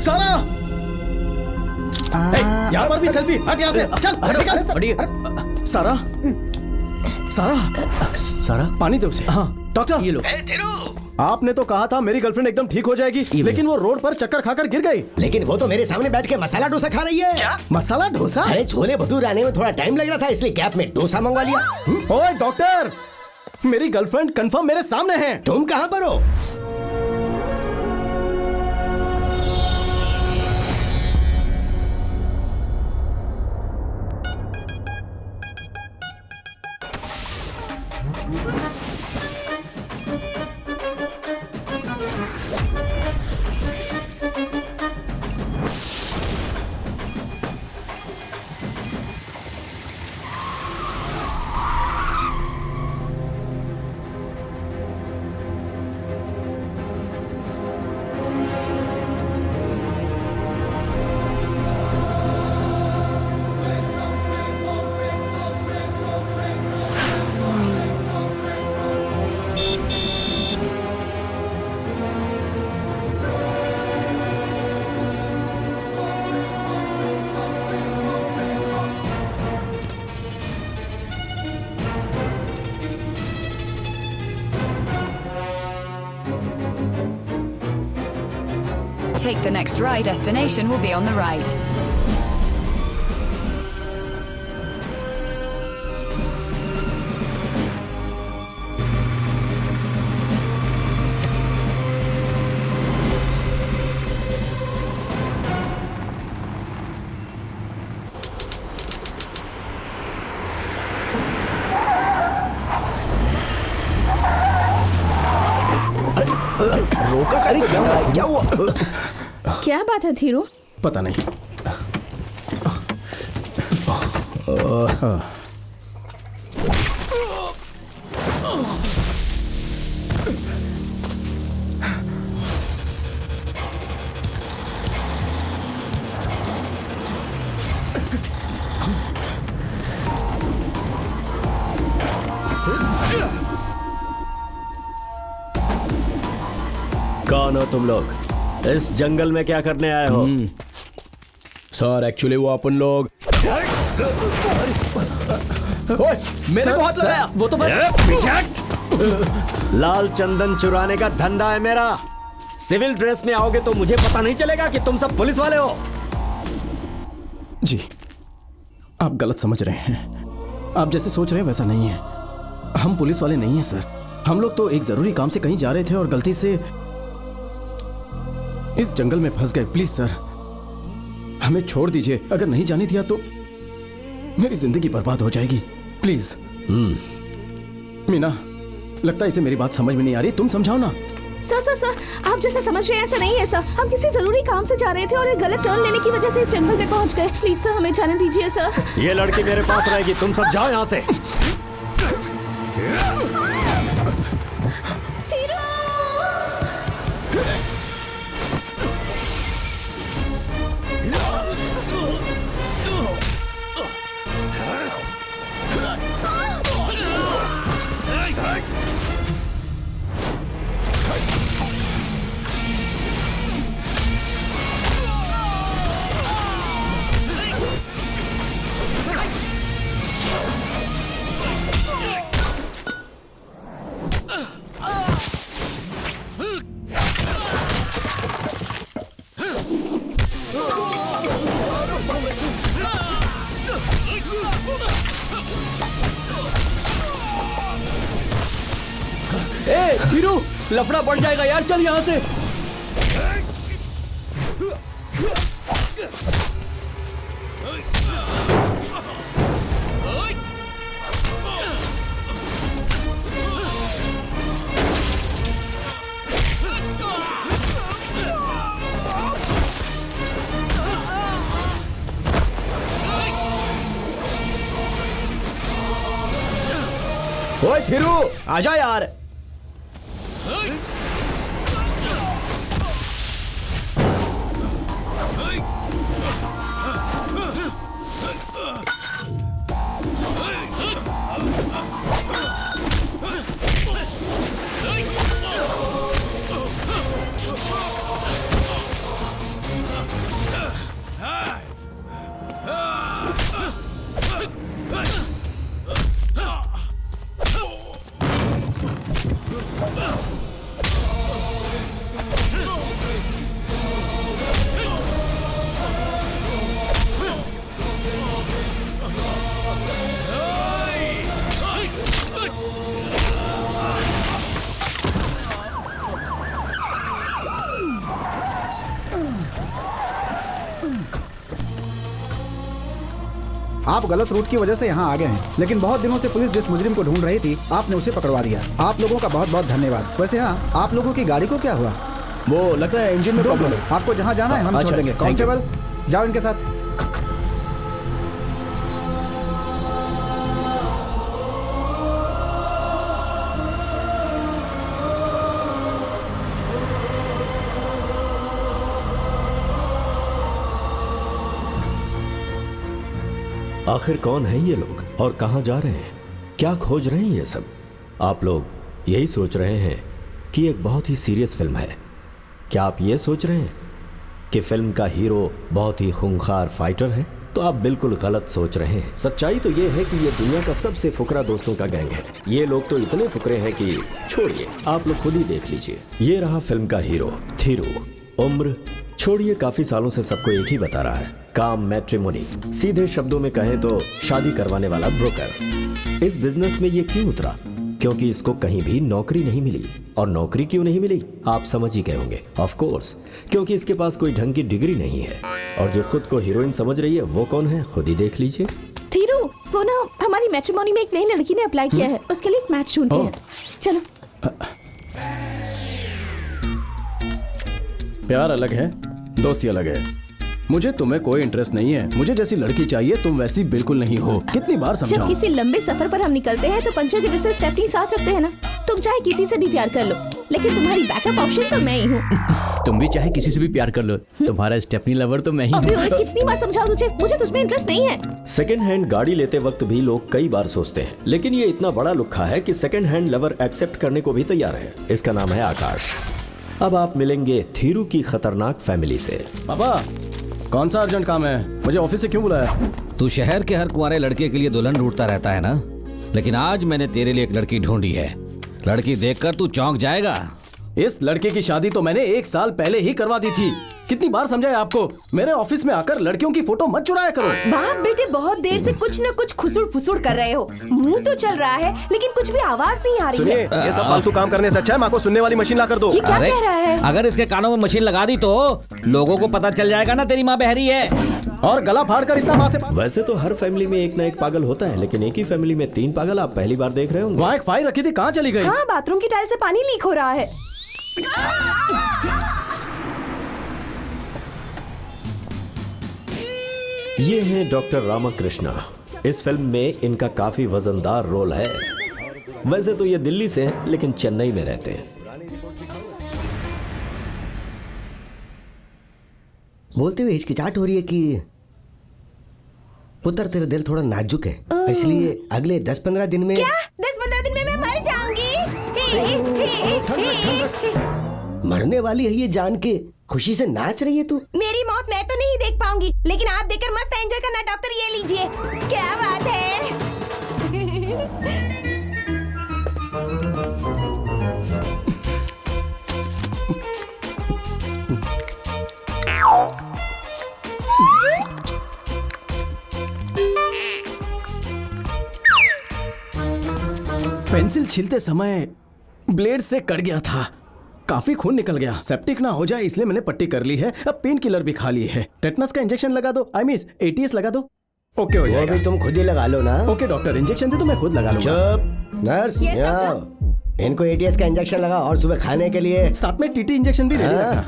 सारा यहाँ पर भी सेल्फी, हट यहाँ से, चल निकल। सारा सारा सारा पानी दे उसे। हाँ डॉक्टर ये लो। आपने तो कहा था मेरी गर्लफ्रेंड एकदम ठीक हो जाएगी, लेकिन वो रोड पर चक्कर खाकर गिर गई। लेकिन वो तो मेरे सामने बैठ के मसाला डोसा खा रही है। क्या मसाला डोसा? अरे छोले भटूरे आने में थोड़ा टाइम लग रहा था, इसलिए गैप में डोसा मंगवा लिया। ओए डॉक्टर, मेरी गर्लफ्रेंड कंफर्म मेरे सामने है। तुम कहाँ पर हो? Take the next right. Destination will be on the right. रोका? अरे क्या हुआ? क्या बात है धीरू? पता नहीं। कौन हो तुम लोग? इस जंगल में क्या करने आए हो? सर एक्चुअली वो अपन लोग। ओए, मेरे को हाथ लगाया। वो तो बस लाल चंदन चुराने का धंधा है मेरा। सिविल ड्रेस में आओगे तो मुझे पता नहीं चलेगा कि तुम सब पुलिस वाले हो। जी आप गलत समझ रहे हैं। आप जैसे सोच रहे हैं वैसा नहीं है। हम पुलिस वाले नहीं हैं सर। हम लोग तो एक जरूरी काम से कहीं जा रहे थे और गलती से इस जंगल में फंस गए। प्लीज सर हमें छोड़ दीजिए। अगर नहीं जाने दिया तो मेरी जिंदगी बर्बाद हो जाएगी। प्लीज। मीना, लगता है इसे मेरी बात समझ में नहीं आ रही। तुम समझाओ ना। सर आप जैसे समझ रहे हैं ऐसा नहीं है सर। हम किसी जरूरी काम से जा रहे थे और एक गलत टर्न लेने की वजह से इस जंगल में पहुंच गए। प्लीज सर हमें जाने दीजिए सर। ये लड़की मेरे पास रहेगी, तुम सब जाओ यहाँ से। धीरू, लफड़ा बढ़ जाएगा यार, चल यहाँ से। ओए धीरू, आजा यार। आप गलत रूट की वजह से यहाँ आ गए हैं, लेकिन बहुत दिनों से पुलिस जिस मुजरिम को ढूंढ रही थी आपने उसे पकड़वा दिया। आप लोगों का बहुत बहुत धन्यवाद। वैसे हाँ, आप लोगों की गाड़ी को क्या हुआ? वो लगता है इंजन में प्रॉब्लम है। आपको जहाँ जाना है हम अच्छा, छोड़ देंगे। thank you। कांस्टेबल जाओ इनके साथ। आखिर कौन है ये लोग और कहां जा रहे हैं? क्या खोज रहे हैं ये सब? आप लोग यही सोच रहे हैं कि एक बहुत ही सीरियस फिल्म है। क्या आप ये सोच रहे हैं कि फिल्म का हीरो बहुत ही खूंखार फाइटर है? तो आप बिल्कुल गलत सोच रहे हैं। सच्चाई तो ये है कि ये दुनिया का सबसे फुकरा दोस्तों का गैंग है। ये लोग तो इतने फुकरे हैं कि छोड़िए, आप लोग खुद ही देख लीजिए। ये रहा फिल्म का हीरो थीरू। उम्र छोड़िए, काफी सालों से सबको एक ही बता रहा है, काम मैट्रिमोनी, सीधे शब्दों में कहें तो शादी करवाने वाला ब्रोकर। इस बिजनेस में ये क्यों उतरा? क्योंकि इसको कहीं भी नौकरी नहीं मिली। और नौकरी क्यों नहीं मिली आप समझ ही गए होंगे। ऑफ कोर्स, क्योंकि इसके पास कोई ढंग की डिग्री नहीं है। और जो खुद को हीरोइन समझ रही है वो कौन है, खुद ही देख लीजिए। थीरू, वो ना हमारी मैट्रिमोनी में एक नई लड़की ने अप्लाई किया है, उसके लिए एक मैच ढूंढते हैं। चलो। प्यार अलग है, दोस्ती अलग है। मुझे तुम्हें कोई इंटरेस्ट नहीं है। मुझे जैसी लड़की चाहिए, तुम वैसी बिल्कुल नहीं हो। कितनी बार जब समझाऊं? किसी लंबे सफर पर हम निकलते हैं तो पंचर की वजह से स्टेपनी साथ रखते हैं ना। तुम चाहे किसी से भी प्यार कर लो, लेकिन तुम्हारी बैकअप ऑप्शन तो मैं ही हूँ। तुम भी चाहे किसी से भी प्यार कर लो, तुम्हारा स्टेपनी लवर तो मैं ही अभी हूँ। और कितनी बार समझाओ तुझे, मुझे तुझमें इंटरेस्ट नहीं है। सेकेंड हैंड गाड़ी लेते वक्त भी लोग कई बार सोचते हैं, लेकिन ये इतना बड़ा लुक्खा है कि सेकेंड हैंड लवर एक्सेप्ट करने को भी तैयार है। इसका नाम है आकाश। अब आप मिलेंगे थीरू की खतरनाक फैमिली से। पापा, कौन सा अर्जेंट काम है? मुझे ऑफिस से क्यों बुलाया? तू शहर के हर कुंवारे लड़के के लिए दुल्हन ढूंढता रहता है ना, लेकिन आज मैंने तेरे लिए एक लड़की ढूंढी है। लड़की देखकर तू चौंक जाएगा। इस लड़के की शादी तो मैंने 1 साल पहले ही करवा दी थी। कितनी बार समझाया आपको, मेरे ऑफिस में आकर लड़कियों की फोटो मत चुराया करो। बाप बेटे बहुत देर से कुछ न कुछ खुसुड़ फुसुड़ कर रहे हो। मुंह तो चल रहा है लेकिन कुछ भी आवाज नहीं आ रही सुनिए, है। ये सब फालतू काम करने से अच्छा है माँ को सुनने वाली मशीन ला कर दो। ये क्या कह रहा है? अगर इसके कानों में मशीन लगा दी तो लोगों को पता चल जाएगा ना तेरी माँ बहरी है। और गला फाड़ कर इतना माँ से वैसे तो हर फैमिली में एक ना एक पागल होता है, लेकिन एक ही फैमिली में 3 पागल आप पहली बार देख रहे होंगे। वहाँ एक फाइल रखी थी, कहाँ चली गई? हाँ, बाथरूम की टाइल से पानी लीक हो रहा है। ये हैं डॉक्टर रामाकृष्णा। इस फिल्म में इनका काफी वजनदार रोल है। वैसे तो ये दिल्ली से हैं, लेकिन चेन्नई में रहते हैं। बोलते हुए हिचकिचाहट हो रही है कि पुत्र तेरा दिल थोड़ा नाजुक है, इसलिए अगले 10-15 दिन में। क्या 10-15 दिन में मैं मर जाऊंगी? मरने वाली है ये जान के खुशी से नाच रही है तू। मेरी मौत मैं तो नहीं देख पाऊंगी, लेकिन आप देखकर मस्त एंजॉय करना। डॉक्टर ये लीजिए। क्या बात है। पेंसिल छीलते समय ब्लेड से कट गया था, काफी खून निकल गया। सेप्टिक ना हो जाए इसलिए मैंने पट्टी कर ली है। अब पेन किलर भी खा ली है। टेटनस का इंजेक्शन लगा दो, आई मीन ATS लगा दो। ओके हो जाएगा। वो भी तुम खुद ही लगा लो ना। ओके डॉक्टर, इंजेक्शन दे तो मैं खुद लगा लूंगा। चुप नर्स, यहाँ आओ। इनको ATS का इंजेक्शन लगा और सुबह खाने के लिए साथ में TT इंजेक्शन भी रेडी रखना।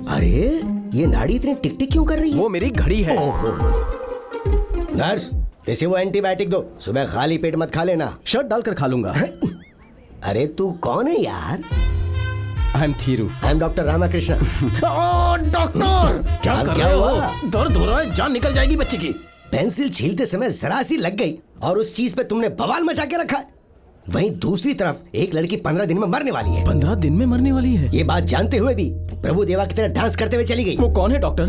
अरे ये नाड़ी इतनी टिक टिक क्यों कर रही है? वो मेरी घड़ी है। नर्स, इसे वो एंटीबायोटिक दो, सुबह खाली पेट मत खा लेना। शर्ट डालकर खा लूंगा। अरे तू कौन है यार? I am Thiru. I am doctor Ramakrishna. Doctor क्या कर रहे हुआ? हो? दर्द हो रहा है, जान निकल जाएगी बच्चे की। पेंसिल छीलते समय जरा सी लग गई और उस चीज पे तुमने बवाल मचा के रखा है। वहीं दूसरी तरफ एक लड़की 15 दिन में मरने वाली है। 15 दिन में मरने वाली है? ये बात जानते हुए भी प्रभु देवा की तरह डांस करते हुए चली गई। वो कौन है डॉक्टर?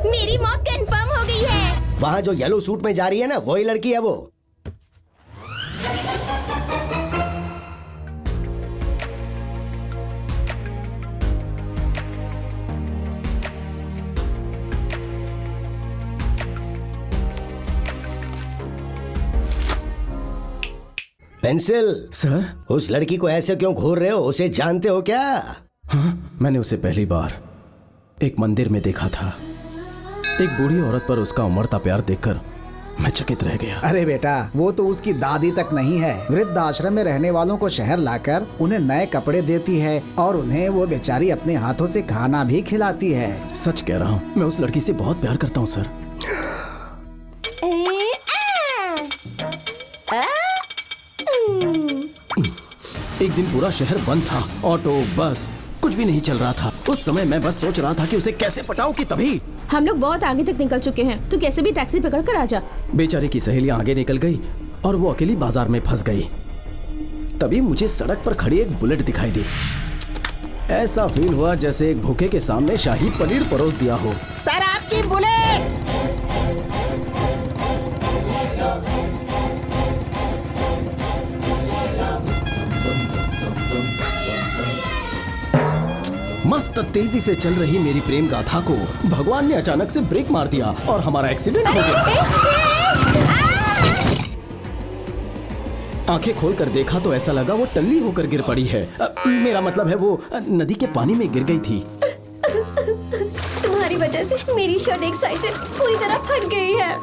मेरी मौत कंफर्म हो गई है। वहाँ जो येलो सूट में जा रही है ना, वही लड़की है वो। पेंसिल सर, उस लड़की को ऐसे क्यों घूर रहे हो? उसे जानते हो क्या? हाँ, मैंने उसे पहली बार एक मंदिर में देखा था। एक बूढ़ी औरत पर उसका उमड़ता प्यार देखकर मैं चकित रह गया। अरे बेटा, वो तो उसकी दादी तक नहीं है। वृद्ध आश्रम में रहने वालों को शहर लाकर उन्हें नए कपड़े देती है और उन्हें वो बेचारी अपने हाथों से खाना भी खिलाती है। सच कह रहा हूँ, मैं उस लड़की से बहुत प्यार करता हूँ सर। एक दिन पूरा शहर बंद था, ऑटो बस कुछ भी नहीं चल रहा था। उस समय मैं बस सोच रहा था कि उसे कैसे पटाऊं कि तभी हम लोग बहुत आगे तक निकल चुके हैं, तू कैसे भी टैक्सी पकड़ कर आ जा। बेचारी की सहेलियां आगे निकल गई और वो अकेली बाजार में फंस गई। तभी मुझे सड़क पर खड़ी एक बुलेट दिखाई दी। ऐसा फील हुआ जैसे एक भूखे के सामने शाही पनीर परोस दिया हो। सर आपकी बुलेट। मस्त तेजी से चल रही मेरी प्रेम गाथा को भगवान ने अचानक से ब्रेक मार दिया और हमारा एक्सीडेंट हो गया। आंखें खोलकर देखा तो ऐसा लगा वो टल्ली होकर गिर पड़ी है। मेरा मतलब है वो नदी के पानी में गिर गई थी। तुम्हारी वजह से मेरी शर्ट एक साइड से पूरी तरह फट गई है।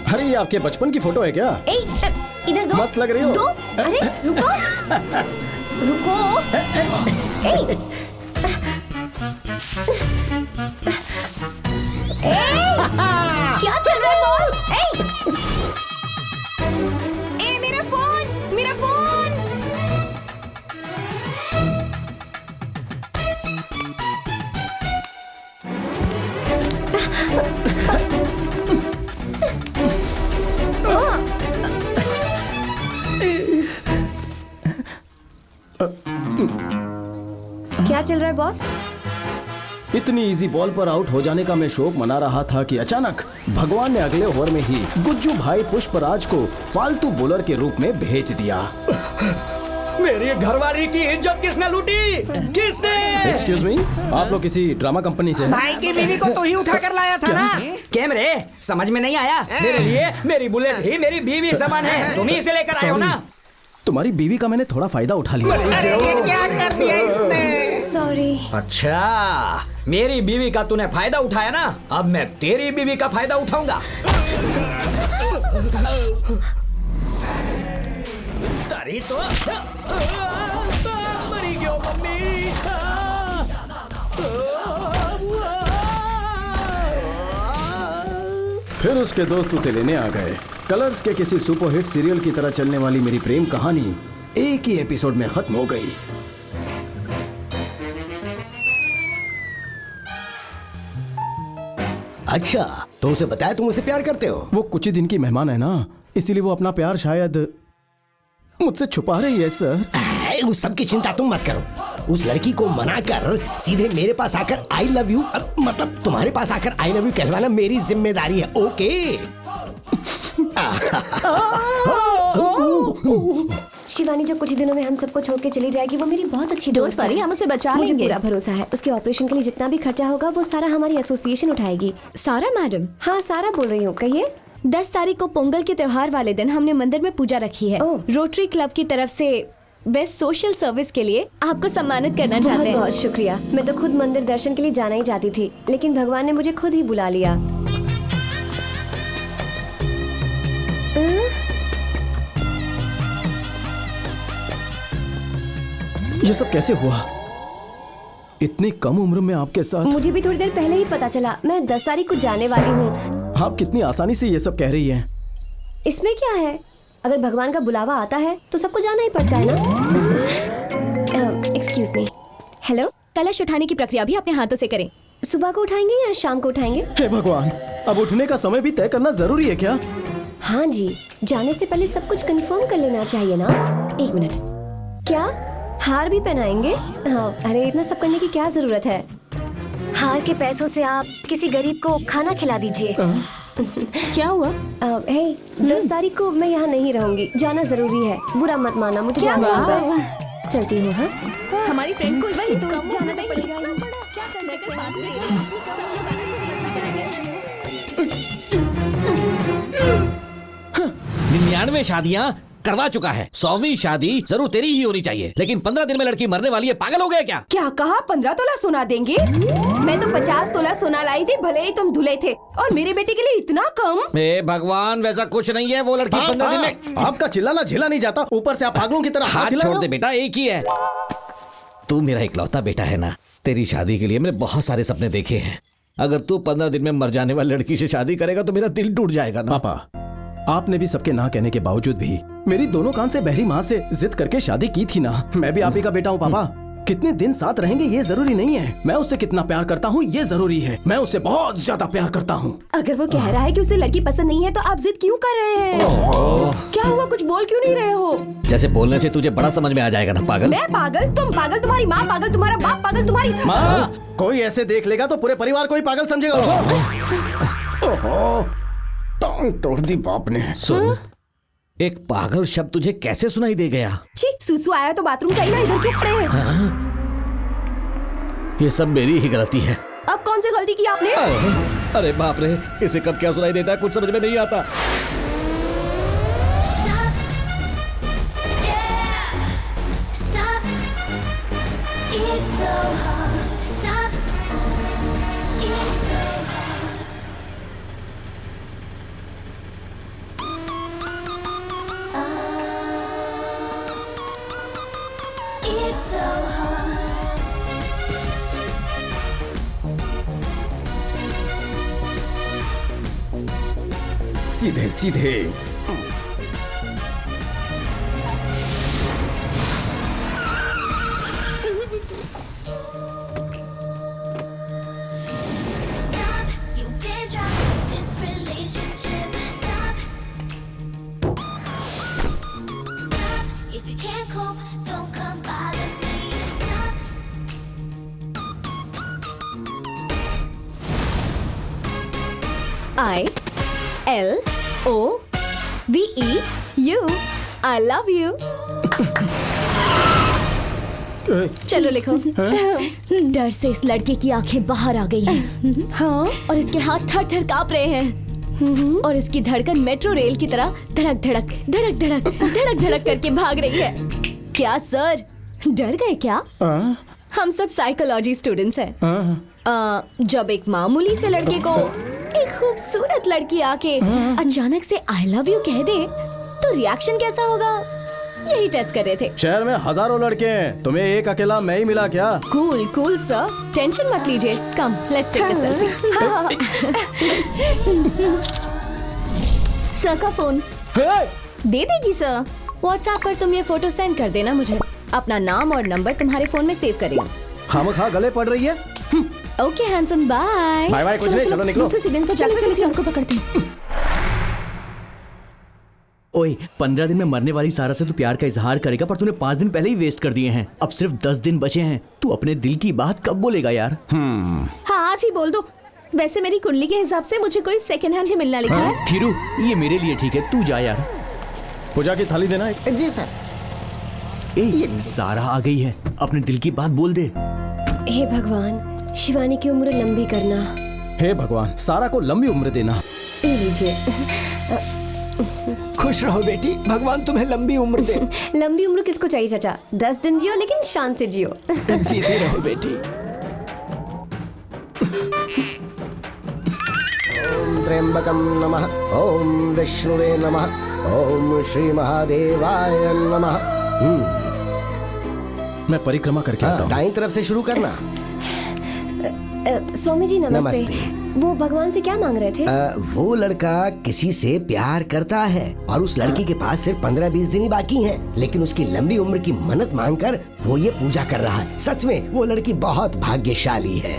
अरे ये आपके बचपन की फोटो है क्या? इधर दो। मस्त लग रही हो। दो? अरे रुको रुको। क्या चल रहा है बॉस? मेरा फोन, मेरा फोन। क्या चल रहा है बॉस? इतनी इजी बॉल पर आउट हो जाने का मैं शौक मना रहा था कि अचानक भगवान ने अगले ओवर में ही गुज्जू भाई पुष्पराज को फालतू बॉलर के रूप में भेज दिया। मेरी घरवाली की इज्जत किसने लूटी? किसने? एक्सक्यूज मी, आप लोग किसी ड्रामा कंपनी से हैं? भाई की बीवी को तो ही उठा कर लाया था ना। कैम रे, समझ में नहीं आया? मेरे लिए मेरी बुलेट ही मेरी बीवी समान है, तुम ही इसे लेकर आए हो ना? तुम्हारी बीवी का मैंने थोड़ा फायदा उठा लिया। अरे ये क्या कर दिया इसने? सॉरी। अच्छा, मेरी बीवी का तूने फायदा उठाया ना, अब मैं तेरी बीवी का फायदा उठाऊंगा। तारी तो मरी क्यों मम्मी? फिर उसके दोस्त उसे लेने आ गए। कलर्स के किसी सुपरहिट सीरियल की तरह चलने वाली मेरी प्रेम कहानी एक ही एपिसोड में खत्म हो गई। अच्छा, तो उसे बताया तुम उसे प्यार करते हो? वो कुछ ही दिन की मेहमान है ना, इसीलिए वो अपना प्यार शायद मुझसे छुपा रही है सर। उस सब की चिंता तुम मत करो। उस लड़की को मना कर सीधे मेरे पास आकर आई लव यू, मतलब तुम्हारे पास आकर आई लव यू कहलवाना मेरी जिम्मेदारी है। ओके? शिवानी जो कुछ ही दिनों में हम सबको छोड़ के चली जाएगी, वो मेरी बहुत अच्छी दोस्त है। हम उसे बचा मुझे लेंगे। पूरा भरोसा है। उसके ऑपरेशन के लिए जितना भी खर्चा होगा वो सारा हमारी एसोसिएशन उठाएगी। सारा मैडम? हाँ, सारा बोल रही हूँ। कहिए। 10 तारीख को पोंगल के त्योहार वाले दिन हमने मंदिर में पूजा रखी है। रोटरी क्लब की तरफ से बेस्ट सोशल सर्विस के लिए आपको सम्मानित करना चाहते हैं। बहुत शुक्रिया। मैं तो खुद मंदिर दर्शन के लिए जाना ही चाहती थी, लेकिन भगवान ने मुझे खुद ही बुला लिया। ये सब कैसे हुआ? इतनी कम उम्र में आपके साथ? मुझे भी थोड़ी देर पहले ही पता चला। मैं 10 तारीख को जाने वाली हूँ। आप कितनी आसानी से ये सब कह रही हैं? इसमें क्या है? अगर भगवान का बुलावा आता है तो सबको जाना ही पड़ता है ना। Excuse me. हेलो, कलश उठाने की प्रक्रिया भी अपने हाथों से करें। सुबह को उठाएंगे या शाम को उठाएंगे? हे भगवान, अब उठने का समय भी तय करना जरूरी है क्या? हाँ जी, जाने से पहले सब कुछ कंफर्म कर लेना चाहिए ना। 1 मिनट। क्या हार भी पहनाएंगे? हाँ, अरे इतना सब करने की क्या जरूरत है? हार के पैसों से आप किसी गरीब को खाना खिला दीजिए। क्या हुआ? 10 तारीख को मैं यहाँ नहीं रहूंगी, जाना जरूरी है। बुरा मत माना, मुझे जाना होगा। चलती हूँ। हाँ, हमारी फ्रेंड को वही तो जाना तो पड़ेगा। निन्यानवे शादियां करवा चुका है, 100वीं शादी जरूर तेरी ही होनी चाहिए, लेकिन 15 दिन में लड़की मरने वाली है। पागल हो गया क्या? क्या कहा? 15 तोला सोना देंगे? मैं तो 50 तोला सोना लाई थी, भले ही तुम धुले थे, और मेरे बेटे के लिए इतना कम? हे भगवान, वैसा कुछ नहीं है। वो लड़की 15 दिन में। आपका चिल्लाना झेला नहीं जाता, ऊपर से आप पागलों की तरह हाथ छोड़ दे बेटा, एक ही है। तू मेरा इकलौता बेटा है ना। तेरी शादी के लिए मैंने बहुत सारे सपने देखे हैं। अगर तू 15 दिन में मर जाने वाली लड़की से शादी करेगा तो मेरा दिल टूट जाएगा ना। पापा, आपने भी सबके ना कहने के बावजूद भी मेरी दोनों कान से बहरी माँ से जिद करके शादी की थी ना। मैं भी आप ही का बेटा हूँ पापा। कितने दिन साथ रहेंगे ये जरूरी नहीं है, मैं उससे कितना प्यार करता हूँ ये जरूरी है। मैं उससे बहुत ज्यादा प्यार करता हूँ। अगर वो कह रहा है कि उसे लड़की पसंद नहीं है तो आप जिद क्यों कर रहे हैं? क्या हुआ, कुछ बोल क्यों नहीं रहे हो? जैसे बोलने से तुझे बड़ा समझ में आ जाएगा ना पागल। मैं पागल, तुम पागल, तुम्हारी माँ पागल, तुम्हारा बाप पागल, तुम्हारी माँ। कोई ऐसे देख लेगा तो पूरे परिवार को ही पागल समझेगा। ओहो, टांग तोड़ दी बाप ने। सुन, एक पागल शब्द तुझे कैसे सुनाई दे गया? ठीक, सुसु आया तो बाथरूम चाहिए ना, इधर क्यों खड़े हैं? ये सब मेरी ही गलती है। अब कौन सी गलती की आपने? अरे बाप रे, इसे कब क्या सुनाई देता है कुछ समझ में नहीं आता। सीधे सीधे। ILOVEU, I love you। चलो लिखो। डर से इस लड़के की आंखें बाहर आ गई हैं। हाँ, और इसके हाथ थर थर कांप रहे हैं, और इसकी धड़कन मेट्रो रेल की तरह धड़क धड़क धड़क धड़क धड़क धड़क करके भाग रही है। क्या सर, डर गए क्या? हम सब साइकोलॉजी स्टूडेंट्स हैं। जब एक मामूली से लड़के को एक खूबसूरत लड़की आके अचानक से आई लव यू कह दे तो रिएक्शन कैसा होगा, यही टेस्ट कर रहे थे। शहर में हजारों लड़के हैं, तुम्हें एक अकेला मैं ही मिला क्या? कूल कूल सर, टेंशन मत लीजिए। Come, let's take a selfie. Sir का फोन दे देगी सर? व्हाट्सएप पर तुम ये फोटो सेंड कर देना मुझे। अपना नाम और नंबर तुम्हारे फोन में सेव करेगा। खामखा गले पड़ रही है। Okay handsome, bye bye bye. कुछ नहीं, चलो निकलो। दूसरे सिग्नल पर चलो, चलो उनको पकड़ते हैं। ओए, 15 दिन में मरने वाली सारा से तू प्यार का इजहार करेगा, पर तूने 5 दिन पहले ही वेस्ट कर दिए हैं। अब सिर्फ 10 दिन बचे हैं। तू अपने दिल की बात कब बोलेगा यार? हाँ, आज ही बोल दो। वैसे मेरी कुंडली के हिसाब से मुझे कोई सेकंड हैंड ही मिलना लिखा है। खीरू, ये मेरे लिए ठीक है, तू जा यार। पूजा की थाली देना है। जी सर। सारा आ गई है, अपने दिल की बात बोल दे। हे भगवान, शिवानी की उम्र लंबी करना। हे भगवान, सारा को लंबी उम्र देना। लीजिए। खुश रहो बेटी, भगवान तुम्हें लंबी उम्र दे। लंबी उम्र किसको चाहिए चाचा? 10 दिन जियो, लेकिन शान से जियो। जीते रहो बेटी। ओम त्र्यंबकम नमः, ओम विष्णुवे नमः, ओम श्री महादेवाय नमः। मैं परिक्रमा करके आता हूँ। दाईं तरफ से शुरू करना। स्वामी जी नमस्ते। वो भगवान से क्या मांग रहे थे? वो लड़का किसी से प्यार करता है और उस लड़की के पास सिर्फ 15-20 दिन ही बाकी हैं, लेकिन उसकी लंबी उम्र की मन्नत मांगकर वो ये पूजा कर रहा है। सच में वो लड़की बहुत भाग्यशाली है।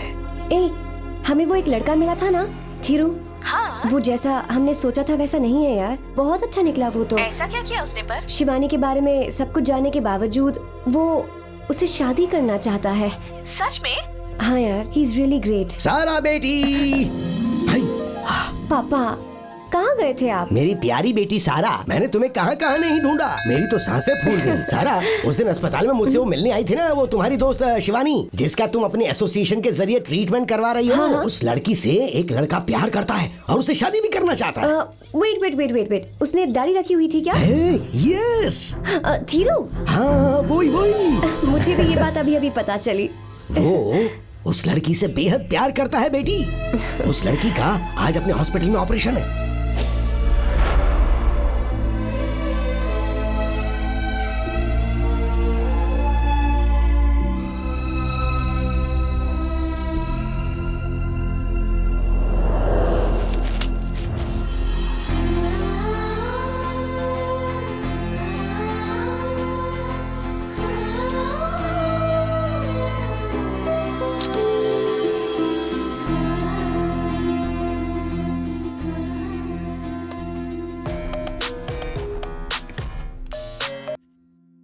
हमें वो एक लड़का मिला था ना थीरू? हाँ। वो जैसा हमने सोचा था वैसा नहीं है यार, बहुत अच्छा निकला वो तो। ऐसा क्या किया उसने? पर शिवानी के बारे में सब कुछ जानने के बावजूद वो उसे शादी करना चाहता है। सच में? हाँ यार, ही इज रियली ग्रेट। सारा बेटी। पापा, कहाँ कहाँ गए थे आप? मेरी प्यारी बेटी सारा, मैंने तुम्हें कहाँ कहाँ नहीं ढूंढा, मेरी तो सांसें फूल गई। सारा, उस दिन अस्पताल में मुझसे वो मिलने आई थी ना, वो तुम्हारी दोस्त शिवानी, जिसका तुम अपने एसोसिएशन के जरिए ट्रीटमेंट करवा रही हो। हाँ। उस लड़की से एक लड़का प्यार करता है और उससे शादी भी करना चाहता है। Wait wait wait wait wait, उसने दाढ़ी रखी हुई थी क्या? यस। थीरू? हाँ, वही। मुझे भी ये बात अभी अभी पता चली। वो उस लड़की से बेहद प्यार करता है बेटी। उस लड़की का आज अपने हॉस्पिटल में ऑपरेशन है।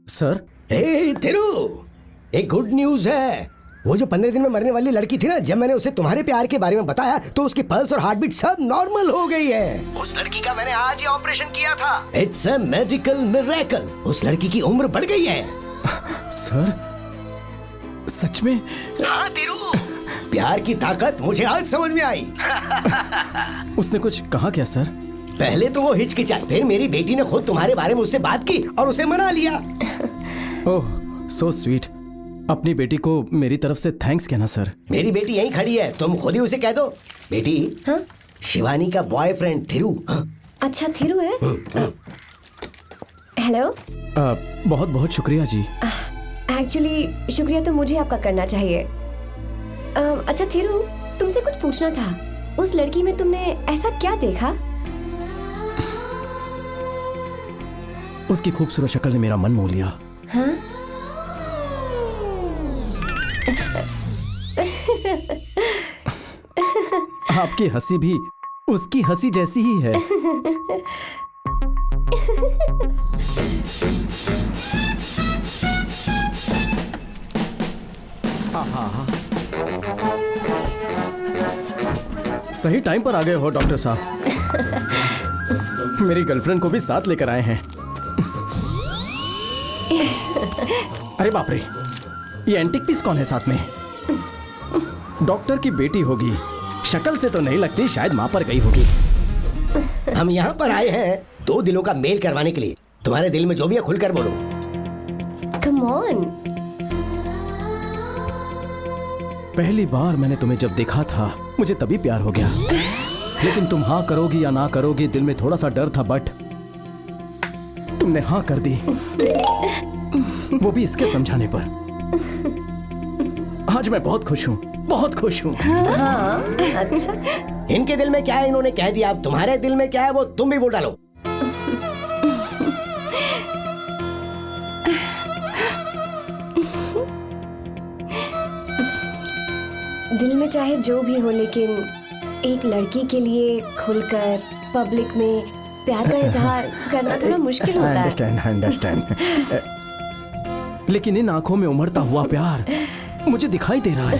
सर, हे थिरू, एक गुड न्यूज है। वो जो 15 दिन में मरने वाली लड़की थी ना, जब मैंने उसे तुम्हारे प्यार के बारे में बताया तो उसकी पल्स और हार्ट बीट सब नॉर्मल हो गई है। उस लड़की का मैंने आज ही ऑपरेशन किया था। It's a medical miracle. उस लड़की की उम्र बढ़ गई है। सर, सच में? हाँ थिरू, प्यार की ताकत मुझे आज समझ में आई। उसने कुछ कहा क्या सर? पहले तो वो हिचकिचाई, फिर मेरी बेटी ने खुद तुम्हारे बारे में उससे बात की और उसे मना लिया। ओह, सो स्वीट। अपनी बेटी को मेरी तरफ से थैंक्स कहना सर। मेरी बेटी यहीं खड़ी है, तुम खुद ही उसे कह दो। बेटी, हाँ? शिवानी का बॉयफ्रेंड थिरू। अच्छा, थिरू है? हेलो। बहुत बहुत शुक्रिया जी। एक्चुअली शुक्रिया तो मुझे आपका करना चाहिए। अच्छा थिरू, तुमसे कुछ पूछना था। उस लड़की में तुमने ऐसा क्या देखा? उसकी खूबसूरत शक्ल ने मेरा मन मोह लिया। हाँ? आपकी हंसी भी उसकी हंसी जैसी ही है। सही टाइम पर आ गए हो डॉक्टर साहब। मेरी गर्लफ्रेंड को भी साथ लेकर आए हैं। अरे बाप रे, ये एंटिक पीस कौन है साथ में? डॉक्टर की बेटी होगी, शक्ल से तो नहीं लगती, शायद मां पर गई होगी। हम यहाँ पर आए हैं 2 दिलों का मेल करवाने के लिए। तुम्हारे दिल में जो भी है खुलकर बोलो। Come on. पहली बार मैंने तुम्हें जब देखा था मुझे तभी प्यार हो गया, लेकिन तुम हाँ करोगी या ना करोगी दिल में थोड़ा सा डर था, बट तुमने हाँ कर दी, वो भी इसके समझाने पर। आज मैं बहुत खुश हूँ, बहुत खुश हूँ। हाँ, अच्छा। इनके दिल में क्या है इन्होंने कह दिया, अब तुम्हारे दिल में क्या है वो तुम भी बोल डालो। दिल में चाहे जो भी हो, लेकिन एक लड़की के लिए खुलकर पब्लिक में प्यार का इजहार करना थोड़ा मुश्किल होता है। अंडरस्टैंड। लेकिन इन आंखों में उमड़ता हुआ प्यार मुझे दिखाई दे रहा है।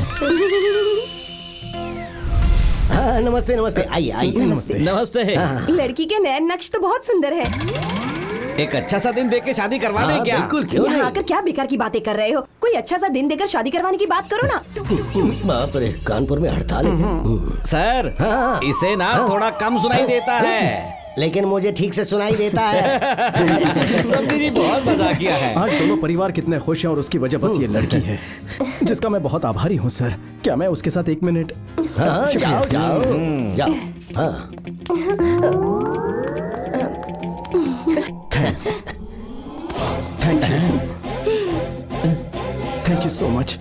हाँ, नमस्ते नमस्ते, आइए आइए। नमस्ते नमस्ते। लड़की के नए नक्श तो बहुत सुंदर है। एक अच्छा सा दिन देख के शादी करवा दें क्या? बिल्कुल, क्यों यहाँ नहीं? आकर क्या बेकार की बातें कर रहे हो? कोई अच्छा सा दिन देकर शादी करवाने की बात करो ना। बाप रे, कानपुर में हड़ताल है। सर, इसे ना थोड़ा कम सुनाई देता है, लेकिन मुझे ठीक से सुनाई देता है। समझी जी, बहुत मजा किया है। आज दोनों परिवार कितने खुश हैं और उसकी वजह बस ये लड़की है, जिसका मैं बहुत आभारी हूँ सर। क्या मैं उसके साथ 1 मिनट? हाँ, जाओ जाओ जाओ। हाँ, थैंक यू सो मच।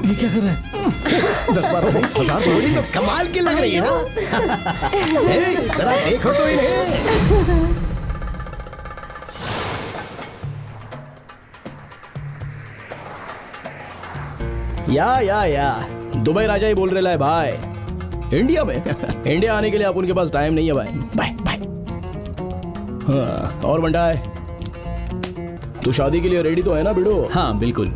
ये क्या कर रहा है? 10-12 20 हजार जोड़ी तो कमाल की लग रही है ना। जरा देखो तो इन्हें। या दुबई राजा ही बोल रहे है भाई। इंडिया में इंडिया आने के लिए आप उनके पास टाइम नहीं है भाई। Bye bye. हाँ, और बंटा है, तू शादी के लिए रेडी तो है ना बिडो? हाँ बिल्कुल।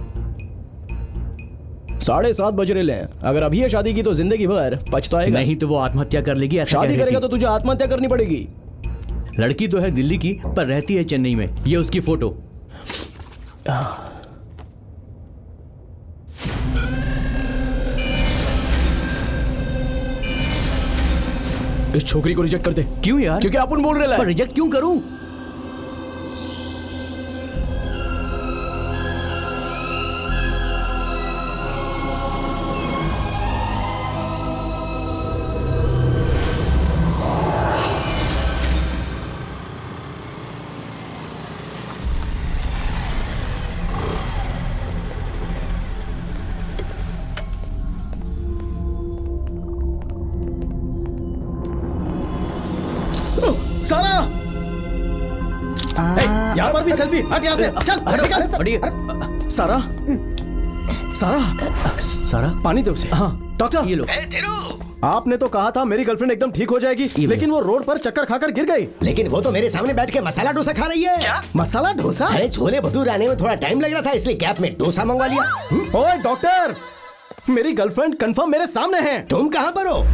7:30 बज रहे हैं। अगर अभी ये शादी की तो जिंदगी भर पछताएगा। नहीं तो वो आत्महत्या कर लेगी, ऐसा शादी कह रही करेगा थी। तो तुझे आत्महत्या करनी पड़ेगी। लड़की तो है दिल्ली की पर रहती है चेन्नई में। ये उसकी फोटो। इस छोकरी को रिजेक्ट कर दे। क्यों यार? क्योंकि अपन बोल रहे हैं। पर रिजेक्ट क्यों करूं? सारा यहाँ पर भी सेल्फी। हट यहाँ से, चल निकल। सारा सारा सारा पानी दे उसे। हाँ डॉक्टर, ये लो। आपने तो कहा था मेरी गर्लफ्रेंड एकदम ठीक हो जाएगी, लेकिन वो रोड पर चक्कर खाकर गिर गई। लेकिन वो तो मेरे सामने बैठ के मसाला डोसा खा रही है। क्या मसाला डोसा? अरे छोले भटूरे आने में थोड़ा टाइम लग रहा था, इसलिए कैब में डोसा मंगवा लिया। ओए डॉक्टर, मेरी गर्लफ्रेंड कंफर्म मेरे सामने है। तुम कहाँ पर हो?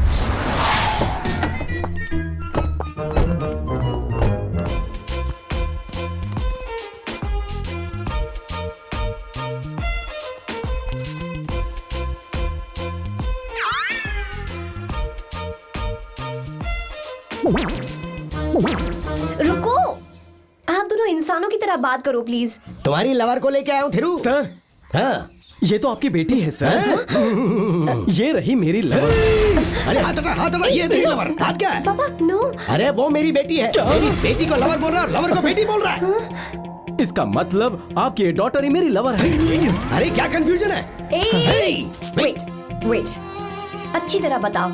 रुको, आप दोनों इंसानों की तरह बात करो प्लीज। तुम्हारी लवर को लेके आया हूँ थिरू। सर, हाँ ये तो आपकी बेटी है सर। ये रही मेरी लवर। अरे हाथ हटा, हाथ हटा। ये तेरी लवर। हाथ क्या है? पापा नो। अरे वो मेरी बेटी है। मेरी बेटी को लवर बोल रहा है और लवर को बेटी बोल रहा है। इसका मतलब आपकी डॉटर ही मेरी लवर है। अरे क्या कंफ्यूजन है? वेट वेट, अच्छी तरह बताओ।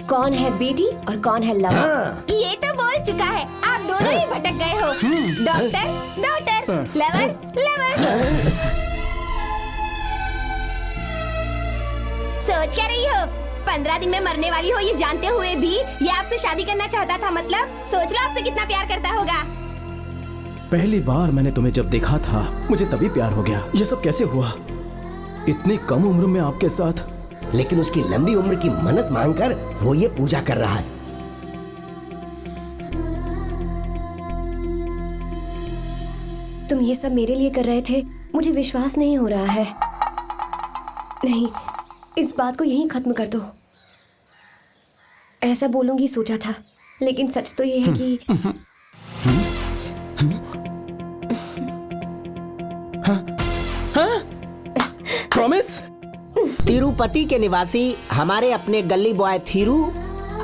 कौन है बेटी और कौन है लवर? ये तो बोल चुका है, आप दोनों ही भटक गए हो। Doctor doctor, lover lover. सोच क्या रही हो? 15 दिन में मरने वाली हो ये जानते हुए भी ये आपसे शादी करना चाहता था। मतलब सोच लो आपसे कितना प्यार करता होगा। पहली बार मैंने तुम्हें जब देखा था मुझे तभी प्यार हो गया। ये सब कैसे हुआ इतनी कम उम्र में आपके साथ? लेकिन उसकी लंबी उम्र की मन्नत मांगकर वो ये पूजा कर रहा है। तुम ये सब मेरे लिए कर रहे थे? मुझे विश्वास नहीं हो रहा है। नहीं, इस बात को यहीं खत्म कर दो। ऐसा बोलूंगी सोचा था, लेकिन सच तो ये है कि प्रॉमिस? तिरुपति के निवासी हमारे अपने गली बॉय थीरू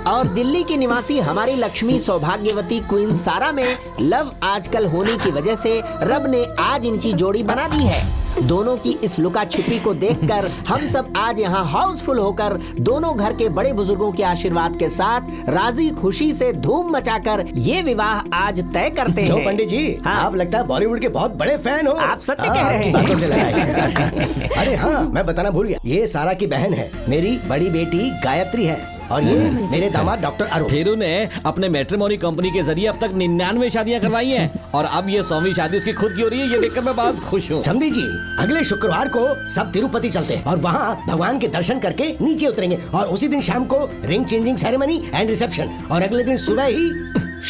और दिल्ली की निवासी हमारी लक्ष्मी सौभाग्यवती क्वीन सारा में लव आजकल होने की वजह से रब ने आज इनकी जोड़ी बना दी है। दोनों की इस लुका छिपी को देखकर हम सब आज यहाँ हाउसफुल होकर दोनों घर के बड़े बुजुर्गों के आशीर्वाद के साथ राजी खुशी से धूम मचाकर ये विवाह आज तय करते हैं। पंडित जी, आप लगता है बॉलीवुड के बहुत बड़े फैन हो। आप सत्य कह रहे हैं। बातों से लगा है। अरे हाँ, मैं बताना भूल गया, ये सारा की बहन है। मेरी बड़ी बेटी गायत्री है और ये मेरे दामाद डॉक्टर अरुण। थीरू ने अपने मैट्रिमोनी कंपनी के जरिए अब तक 99 शादियां करवाई हैं और अब ये 100वीं शादी उसकी खुद की हो रही है। ये देखकर मैं बहुत खुश हूँ। समझी जी, अगले शुक्रवार को सब तिरुपति चलते हैं और वहाँ भगवान के दर्शन करके नीचे उतरेंगे और उसी दिन शाम को ring changing ceremony and reception और अगले दिन सुबह ही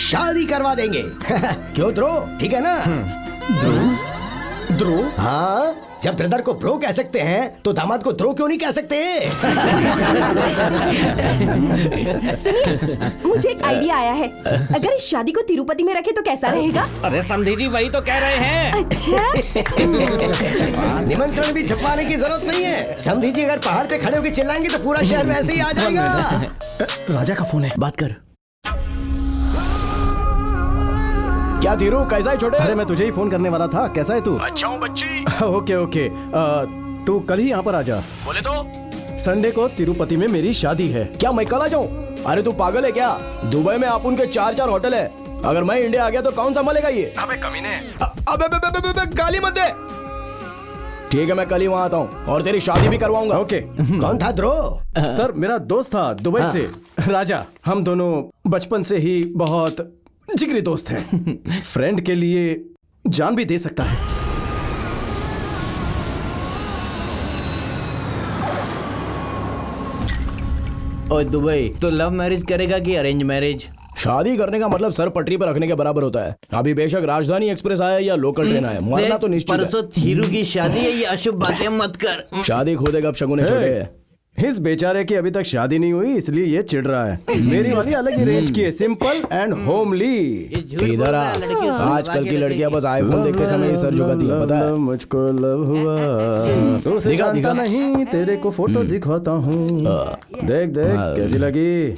शादी करवा देंगे। क्यों ध्रो, ठीक है ना? ध्रो? हाँ, जब ब्रदर को ब्रो कह सकते हैं तो दामाद को ध्रो क्यों नहीं कह सकते? सुनिए, मुझे एक आइडिया आया है। अगर इस शादी को तिरुपति में रखे तो कैसा रहेगा? अरे समधी जी वही तो कह रहे हैं। अच्छा। निमंत्रण भी छपवाने की जरूरत नहीं है। समधी जी अगर पहाड़ पे खड़े होकर चिल्लाएंगे तो पूरा शहर वैसे ही आ जाएगा। राजा का फोन है, बात कर। क्या धीरू, कैसा है छोटे? अरे मैं तुझे ही फोन करने वाला था। कैसा है तू? अच्छा हूँ बच्ची। ओके ओके, तू कल ही यहाँ पर आ जा। बोले तो? संडे को तिरुपति में मेरी शादी है। क्या मैं कल आ जाऊँ? अरे तू पागल है क्या? दुबई में आप उनके 4 होटल है। अगर मैं इंडिया आ गया तो कौन संभालेगा ये? अबे कमीने। अबे गाली मत दे। ठीक है, मैं कल ही वहाँ आता हूँ और तेरी शादी भी करवाऊंगा। ओके। कौन था ध्रो? सर, मेरा दोस्त था दुबई से, राजा। हम दोनों बचपन से ही बहुत जिगरी दोस्त हैं। फ्रेंड के लिए जान भी दे सकता है। और दुबई तो लव मैरिज करेगा कि अरेंज मैरिज? शादी करने का मतलब सर पटरी पर रखने के बराबर होता है। अभी बेशक राजधानी एक्सप्रेस आया या लोकल ट्रेन आया, मरना तो निश्चित है। परसों थीरू की शादी है, ये अशुभ बातें मत कर। शादी खुदेगा अब शगुने छोड़े। इस बेचारे की अभी तक शादी नहीं हुई इसलिए ये चिढ़ रहा है। मेरी वाली अलग ही रेंज की है, सिंपल एंड होमली। इधर आ, आजकल की लड़कियां बस आईफोन देखते समय ये सर झुकाती है, पता है? मुझको लव हुआ तो उसे जानता नहीं, तेरे को फोटो दिखाता हूँ, देख देख कैसी लगी।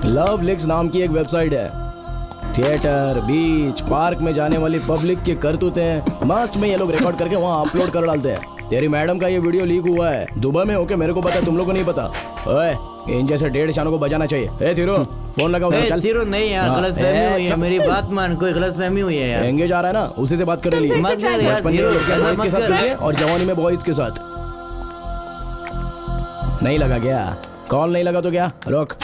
लव लिक्स नाम की एक वेबसाइट है। थिएटर, बीच, पार्क में जाने वाली पब्लिक की करतूतें मस्त में ये लोग रिकॉर्ड करके वहाँ अपलोड कर डालते हैं। तेरी मैडम का ये वीडियो लीक हुआ है दुबई में होके, मेरे को पता है, तुम लोग को नहीं पता। ओए, इन जैसे 1.5 शानों को बजाना चाहिए। ए थीरो, फोन लगाओ। चल थीरो, नहीं यार, गलतफहमी हुई है, मेरी बात मान, कोई गलतफहमी हुई है यार। एंगेज आ रहा है ना, उसी से बात कर रही है। बचपन में लड़कियां बॉयज के साथ मिली और जवानी में बॉयज के साथ। नहीं लगा क्या? कॉल नहीं लगा तो क्या? रोक,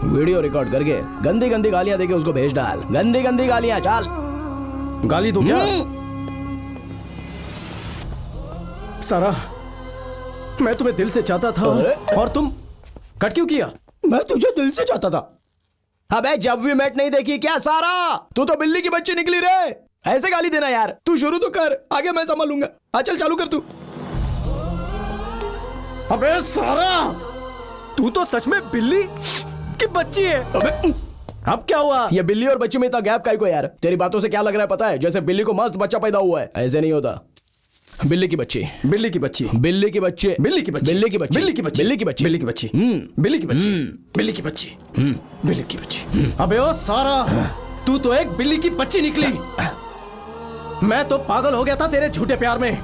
वीडियो रिकॉर्ड करके गंदी गंदी गालियां देके उसको भेज डाल। गंदी गंदी गालियां, चल गाली तो क्या? सारा, मैं तुम्हें दिल से चाहता था और तुम कट क्यों किया? मैं तुझे दिल से चाहता था। अबे जब भी मैट नहीं देखी क्या सारा? तू तो बिल्ली की बच्ची निकली रे। ऐसे गाली देना यार, तू शुरू तो कर, आगे मैं संभालूंगा। चल चालू कर तू। अबे सारा, तू तो सच में बिल्ली की बच्ची है। अबे अब क्या हुआ? ये बिल्ली और बच्ची में इतना गैप काहे को यार? तेरी बातों से क्या लग रहा है पता है? जैसे बिल्ली को मस्त बच्चा पैदा हुआ है। ऐसे नहीं होता। बिल्ली की बच्ची, बिल्ली की बच्ची, बिल्ली की बच्चे, बिल्ली की बच्ची, बिल्ली की बच्ची, बिल्ली की बच्ची, बिल्ली की बच्ची, बिल्ली की बच्ची, बिल्ली की बच्ची, बिल्ली की बच्ची, बिल्ली की बच्ची। अबे ओ सारा, तू तो एक बिल्ली की बच्ची निकली। मैं तो पागल हो गया था तेरे झूठे प्यार में,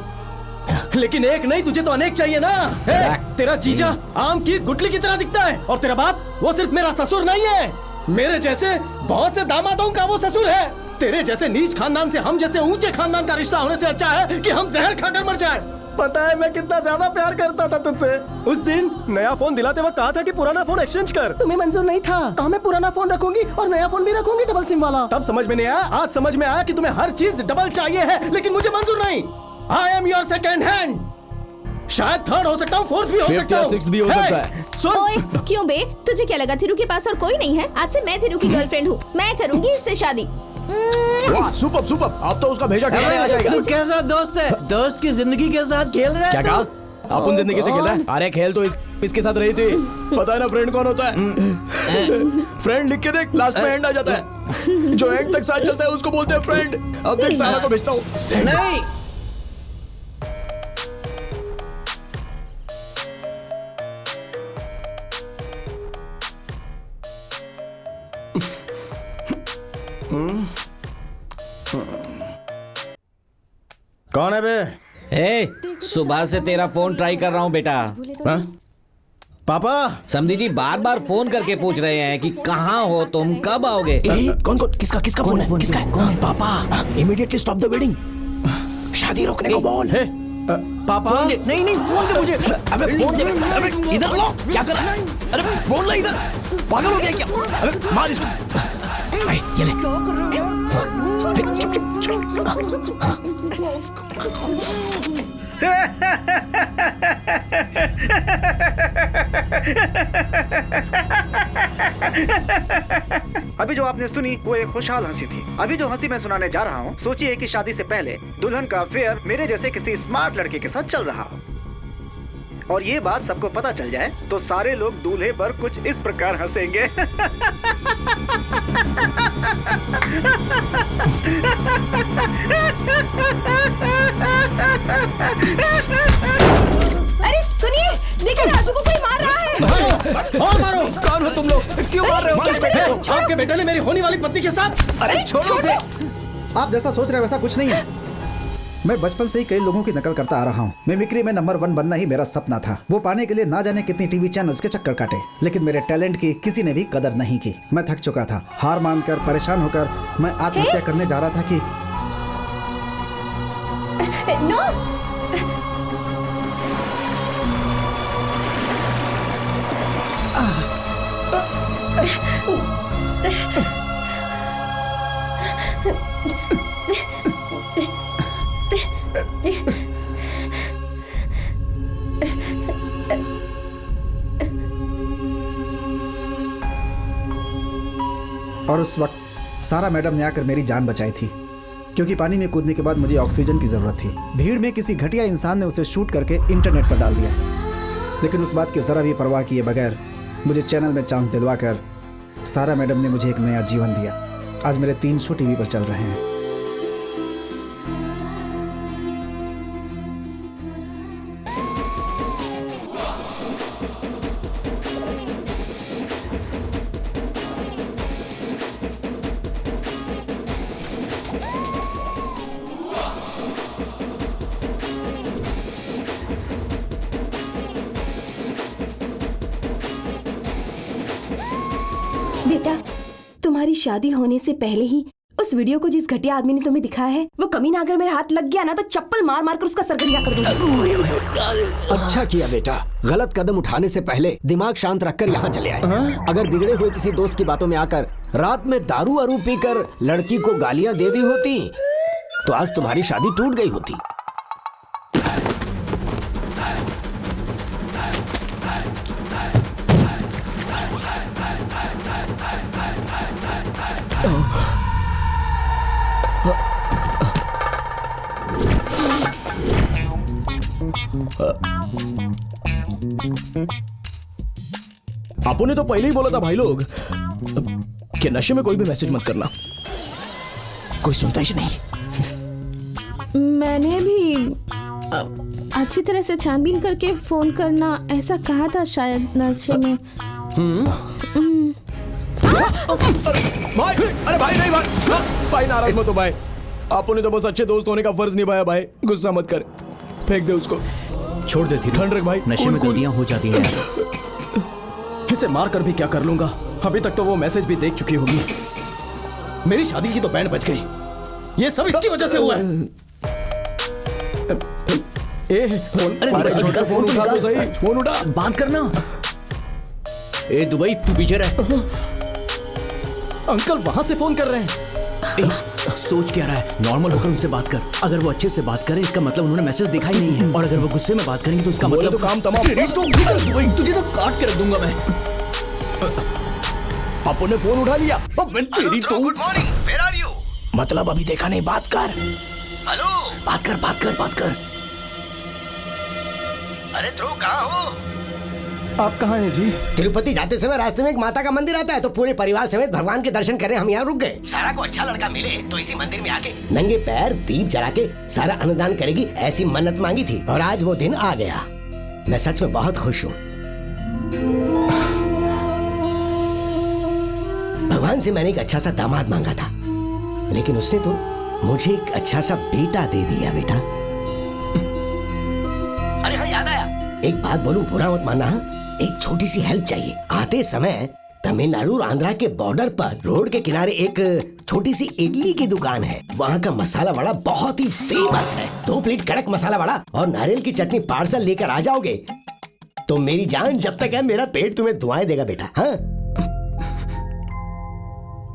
लेकिन एक नहीं, तुझे तो अनेक चाहिए ना। तेरा जीजा आम की गुठली की तरह दिखता है और तेरा बाप वो सिर्फ मेरा ससुर नहीं है, मेरे जैसे बहुत से दामादों का वो ससुर है। तेरे जैसे नीच खानदान से हम जैसे ऊंचे खानदान का रिश्ता होने से अच्छा है कि हम जहर खाकर मर जाए। पता है मैं कितना ज्यादा प्यार करता था तुझसे। उस दिन नया फोन दिलाते वक्त कहा था कि पुराना फोन एक्सचेंज कर। तुम्हें मंजूर नहीं था। कहा मैं पुराना फोन रखूंगी और नया फोन भी रखूंगी डबल सिम वाला। तब समझ में नहीं आया, आज समझ में आया कि तुम्हें हर चीज डबल चाहिए है, लेकिन मुझे मंजूर नहीं। I am your second hand. शायद थर्ड हो सकता हूँ, फोर्थ भी हो सकता हूँ, सिक्स्थ भी हो सकता है। ओए, क्यों बे? तुझे क्या लगा थीरू के पास और कोई नहीं है? आज से मैं थीरू की गर्लफ्रेंड हूँ, मैं करूंगी इससे शादी। वाह, सुपर सुपर, अब तो उसका भेजा ठहरा आ जाएगा। तू कैसा दोस्त है? दोस्त की जिंदगी के साथ खेल रहा है। क्या कहा? अपन जिंदगी से खेल रहा है? अरे खेल तो इसके साथ रही थी। पता है ना फ्रेंड कौन होता है? फ्रेंड लिख के देख, लास्ट में एंड आ जाता है। जो एंड तक साथ चलता है उसको बोलते हैं फ्रेंड। अब देख सारा को भेजता हूँ। नहीं, कौन है बे? ए, सुबह से तेरा फोन ट्राई कर रहा हूँ बेटा। पापा, समधी जी बार बार फोन करके पूछ रहे हैं कि कहाँ हो तुम, कब आओगे? कौन कौन? किसका फोन है? किसका है? कौन? पापा, इमीडिएटली स्टॉप द वेडिंग। शादी रोकने को बोल। पापा, नहीं नहीं, फोन दे मुझे। अबे फोन दे। अबे इधर लो, क्या कर रहा है? अरे फोन ला इधर, पागल हो गया क्या? अबे मार इसको। ये ले। चुप चुप चुप। अभी जो आपने सुनी वो एक खुशहाल हंसी थी। अभी जो हंसी मैं सुनाने जा रहा हूँ, सोचिए कि शादी से पहले दुल्हन का अफेयर मेरे जैसे किसी स्मार्ट लड़के के साथ चल रहा हो और ये बात सबको पता चल जाए तो सारे लोग दूल्हे पर कुछ इस प्रकार हंसेंगे। अरे सुनिए, देखिए राजू को कोई मार रहा है। मारो, मारो। कौन हो तुम लोग? क्यों मार रहे हो? आपके बेटे ने मेरी होने वाली पत्नी के साथ। अरे छोड़ो उसे। आप जैसा सोच रहे हैं वैसा कुछ नहीं है। मैं बचपन से ही कई लोगों की नकल करता आ रहा हूँ। मिमिक्री में नंबर 1 बनना ही मेरा सपना था। वो पाने के लिए ना जाने कितनी टीवी चैनल्स के चक्कर काटे, लेकिन मेरे टैलेंट की किसी ने भी कदर नहीं की। मैं थक चुका था। हार मानकर, परेशान होकर मैं आत्महत्या करने जा रहा था कि नो। और उस वक्त सारा मैडम ने आकर मेरी जान बचाई थी, क्योंकि पानी में कूदने के बाद मुझे ऑक्सीजन की जरूरत थी। भीड़ में किसी घटिया इंसान ने उसे शूट करके इंटरनेट पर डाल दिया, लेकिन उस बात की जरा भी परवाह किए बगैर मुझे चैनल में चांस दिलवाकर सारा मैडम ने मुझे एक नया जीवन दिया। आज मेरे 3 शो टीवी पर चल रहे हैं। बेटा, तुम्हारी शादी होने से पहले ही उस वीडियो को जिस घटिया आदमी ने तुम्हें दिखाया है, वो कमीना अगर मेरे हाथ लग गया ना तो चप्पल मार मार कर उसका सरगंजा कर दूंगा। अच्छा किया बेटा, गलत कदम उठाने से पहले दिमाग शांत रखकर यहाँ चले आए। अगर बिगड़े हुए किसी दोस्त की बातों में आकर रात में दारू वारू पीकर लड़की को गालियाँ दे दी होती तो आज तुम्हारी शादी टूट गई होती। आपो ने तो पहले ही बोला था भाई लोग कि नशे में कोई भी मैसेज मत करना। कोई सुनता ही नहीं। मैंने भी अच्छी तरह से छानबीन करके फोन करना ऐसा कहा था शायद नशे में। भाई, अरे भाई नहीं भाई नाराज मत हो भाई। आपो ने तो बस अच्छे दोस्त होने का फर्ज निभाया भाई, गुस्सा मत कर, फेंक दे उसको। छोड़ दे धीरू, ठंड रख भाई, नशे में गलतियां हो जाती हैं। इसे मार कर भी क्या कर लूंगा, अभी तक तो वो मैसेज भी देख चुकी होगी। मेरी शादी की तो बैंड बज गई, ये सब इसकी वजह से हुआ है। फोन उठा तो सही, फोन उठा, बात करना। ए दुबई, तू पीछे रह। अंकल वहां से फोन कर रहे हैं। सोच क्या रहा है? नॉर्मल होकर उनसे बात कर। अगर वो अच्छे से बात करें इसका मतलब उन्होंने मैसेज देखा ही नहीं है, और अगर वो गुस्से में बात करेंगे तो इसका मतलब तो काम तमाम। तुझे तो काट के रख दूंगा मैं। आपो ने फोन उठा लिया। तेरी तो good morning, where are you? मतलब अभी देखा नहीं, बात कर। हेलो, बात कर बात कर बात कर। अरे ध्रुव कहाँ हो? आप कहाँ हैं जी? तिरुपति जाते समय रास्ते में एक माता का मंदिर आता है, तो पूरे परिवार समेत भगवान के दर्शन करने हम यहाँ रुक गए। सारा को अच्छा लड़का मिले तो इसी मंदिर में आके नंगे पैर दीप जला के सारा अन्नदान करेगी, ऐसी मन्नत मांगी थी, और आज वो दिन आ गया। मैं सच में बहुत खुश हूँ। भगवान से मैंने एक अच्छा सा दामाद मांगा था, लेकिन उसने तो मुझे एक अच्छा सा बेटा दे दिया। बेटा, अरे हाँ याद आया, एक बात बोलूं, बुरा मत मानना। एक छोटी सी हेल्प चाहिए। आते समय तमिलनाडु और आंध्रा के बॉर्डर पर रोड के किनारे एक छोटी सी इडली की दुकान है। वहाँ का मसाला वड़ा बहुत ही फेमस है। 2 प्लेट कड़क मसाला वड़ा और नारियल की चटनी पार्सल लेकर आ जाओगे तो मेरी जान जब तक है, मेरा पेट तुम्हें दुआएं देगा बेटा। हाँ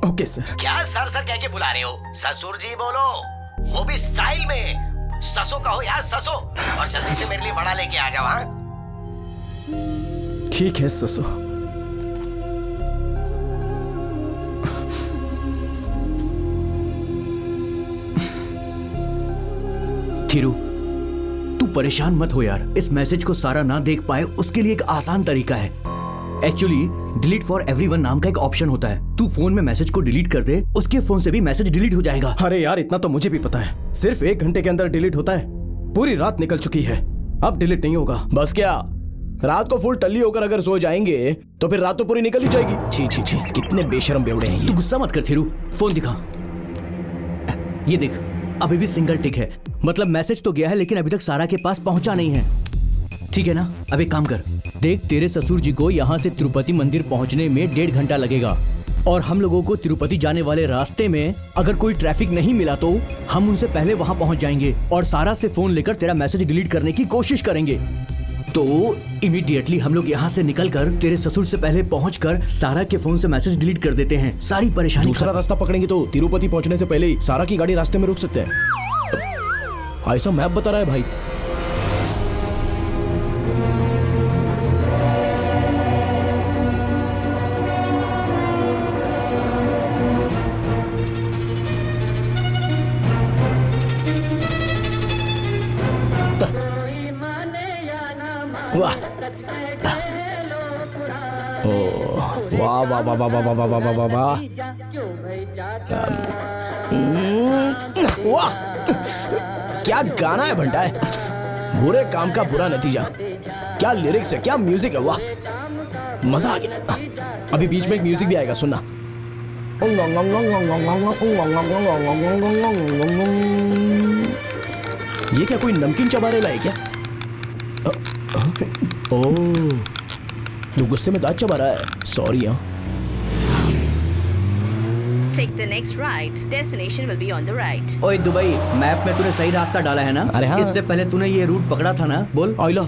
ओके सर। क्या सर सर कह के बुला रहे हो? ससुर जी बोलो, वो भी स्टाइल में। ससो कहो यार, ससो। और जल्दी से मेरे लिए वड़ा लेके आ जाओ। हाँ ठीक है ससो। थिरू, तू परेशान मत हो यार। इस मैसेज को सारा ना देख पाए उसके लिए एक आसान तरीका है। एक्चुअली डिलीट फॉर एवरीवन नाम का एक ऑप्शन होता है। तू फोन में मैसेज को डिलीट कर दे, उसके फोन से भी मैसेज डिलीट हो जाएगा। अरे यार, इतना तो मुझे भी पता है। सिर्फ 1 घंटे के अंदर डिलीट होता है। पूरी रात निकल चुकी है, अब डिलीट नहीं होगा। बस क्या, रात को फुल टल्ली होकर अगर सो जाएंगे तो फिर रात तो पूरी निकल ही जाएगी। छी छी छी, कितने बेशरम बेवड़े हैं ये। तू गुस्सा मत कर थिरू, फोन दिखा। ये देख, अभी भी सिंगल टिक है। मतलब मैसेज तो गया है लेकिन अभी तक सारा के पास पहुंचा नहीं है। ठीक है ना? अब एक काम कर, देख तेरे ससुर जी को यहाँ से तिरुपति मंदिर पहुंचने में 1.5 घंटा लगेगा और हम लोगों को तिरुपति जाने वाले रास्ते में अगर कोई ट्रैफिक नहीं मिला तो हम उनसे पहले वहां पहुंच जाएंगे और सारा से फोन लेकर तेरा मैसेज डिलीट करने की कोशिश करेंगे। तो इमीडिएटली हम लोग यहाँ से निकलकर तेरे ससुर से पहले पहुंचकर सारा के फोन से मैसेज डिलीट कर देते हैं। सारी परेशानी दूसरा रास्ता पकड़ेंगे तो तिरुपति पहुंचने से पहले ही सारा की गाड़ी रास्ते में रुक सकते हैं। ऐसा मैप बता रहा है भाई। वाह वाह वाह वाह वाह वाह वाह वाह वाह वाह वाह, क्या गाना है भंटा है। बुरे काम का बुरा नतीजा। क्या लिरिक्स है, क्या म्यूजिक है, वाह मजा आ गया। अभी बीच में एक म्यूजिक भी आएगा, सुनना। ये क्या कोई नमकीन चबा रहा है क्या? ओह, तू गुस्से में दांत चबा रहा है। सॉरी। हाँ, Take the next right. Destination will be on the right. ओए दुबई, मैप में तूने सही रास्ता डाला है ना? अरे हाँ। इससे पहले तूने ये रूट पकड़ा था ना? बोल। आइला,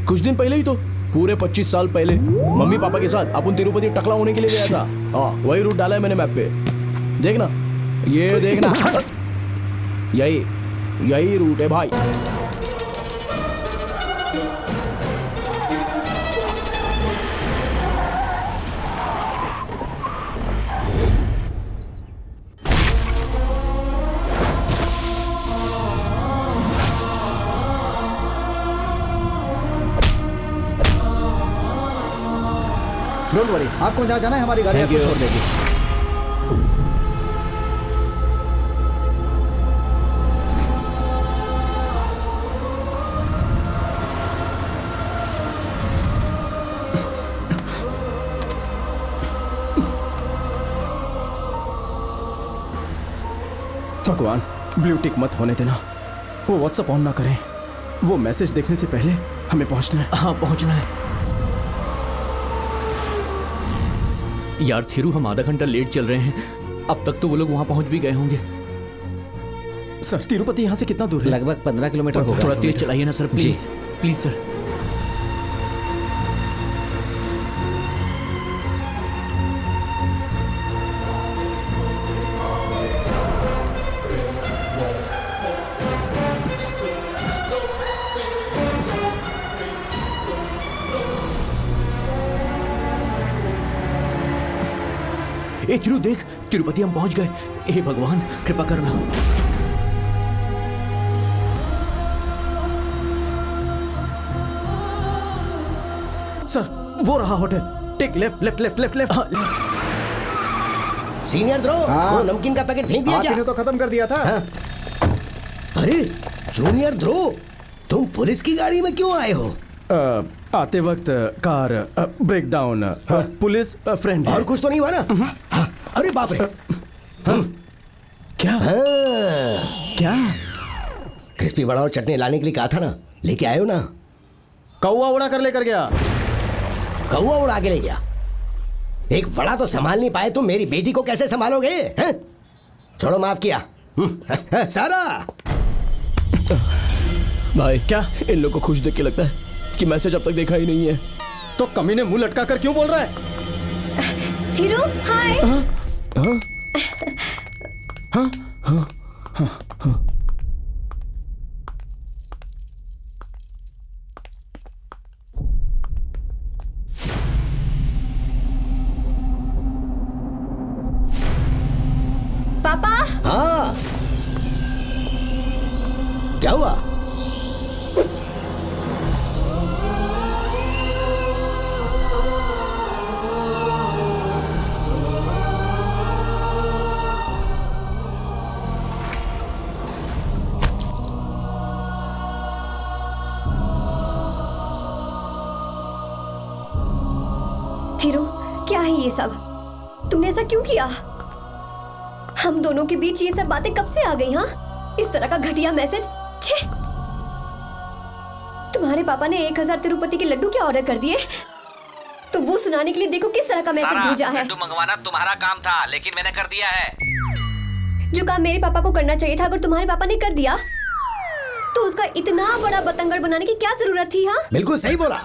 कुछ दिन पहले ही तो, पूरे 25 साल पहले मम्मी पापा के साथ अपन तिरुपति टकला होने के लिए गया था। हाँ, वही रूट डाला है मैंने मैप पे। देखना, ये देखना, यही रूट है भाई। डोंट वरी, आपको जहाँ जाना है हमारी गाड़ी आपको छोड़ देगी। भगवान, ब्लू टिक मत होने देना। वो व्हाट्सएप ऑन ना करें। वो मैसेज देखने से पहले हमें पहुंचना है। हाँ, पहुंचना है। यार थिरू, हम आधा घंटा लेट चल रहे हैं। अब तक तो वो लोग वहां पहुंच भी गए होंगे। सर, तिरुपति यहाँ से कितना दूर है? लगभग 15 किलोमीटर होगा। थोड़ा तेज चलाइए ना सर, प्लीज प्लीज सर। ए थिरू देख, तिरुपति हम पहुंच गए। हे भगवान, कृपा करना। सर, वो रहा hotel. Take left left left left left. हाँ, लेफ्ट। सीनियर द्रो, वो नमकीन का पैकेट फेंक दिया क्या? आपने तो खत्म कर दिया था। हाँ? अरे जूनियर द्रो, तुम पुलिस की गाड़ी में क्यों आए हो? आते वक्त car break down. Police friend और कुछ तो नहीं हुआ ना? अरे बाप रे। क्या? क्या? क्रिस्पी वड़ा और चटनी लाने के लिए कहा था ना, लेके आए हो ना? कौवा उड़ा कर लेकर गया। कौवा उड़ा के ले गया? एक वड़ा तो संभाल नहीं पाए, तुम मेरी बेटी को कैसे संभालोगे? हैं? छोड़ो, माफ किया। सारा भाई, क्या इन लोगों को खुश देख के लगता है कि मैसेज अब तक देखा ही नहीं है? तो कमीने मुंह लटका कर क्यों बोल रहा है? थिरू, हाय। पापा। हाँ, क्या हुआ? थिरू, क्या है ये सब? तुमने ऐसा क्यों किया? हम दोनों के बीच ये सब बातें कब से आ गई? हाँ, इस तरह का घटिया मैसेज। छे! तुम्हारे पापा ने 1000 तिरुपति के लड्डू क्या ऑर्डर कर दिए? तो वो सुनाने के लिए देखो किस तरह का मैसेज भेजा है। लड्डू मंगवाना तुम्हारा काम था, लेकिन मैंने कर दिया है। जो काम मेरे पापा को करना चाहिए था, अगर तुम्हारे पापा ने कर दिया तो उसका इतना बड़ा बतंगड़ बनाने की क्या जरूरत थी? हाँ, बिल्कुल सही बोला।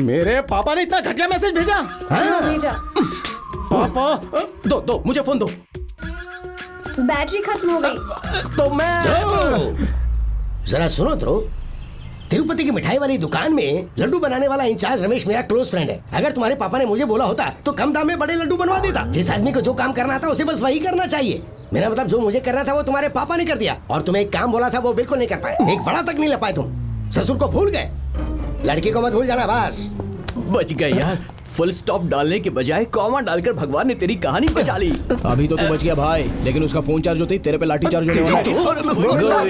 मेरे पापा ने इतना घटिया मैसेज भेजा? हाँ, भेजा। पापा दो मुझे फोन दो। बैटरी खत्म हो गई। तो मैं जरा सुनो तो, तिरुपति की मिठाई वाली दुकान में लड्डू बनाने वाला इंचार्ज रमेश मेरा क्लोज फ्रेंड है। अगर तुम्हारे पापा ने मुझे बोला होता तो कम दाम में बड़े लड्डू बनवा देता। जिस आदमी को जो काम करना था उसे बस वही करना चाहिए। मेरा मतलब जो मुझे करना था वो तुम्हारे पापा ने कर दिया, और तुम्हें एक काम बोला था वो बिल्कुल नहीं कर पाए। एक बड़ा तक नहीं ले पाए तुम। ससुर को भूल गए। लड़की को मत भूल जाना बस। बच गए यार। फुल स्टॉप डालने के बजाय कॉमा डालकर भगवान ने तेरी कहानी बचा ली। अभी तो तू बच गया भाई, लेकिन उसका फोन चार्ज होते ही तेरे पे लाठी चार्ज होने वाला है। गोविंदा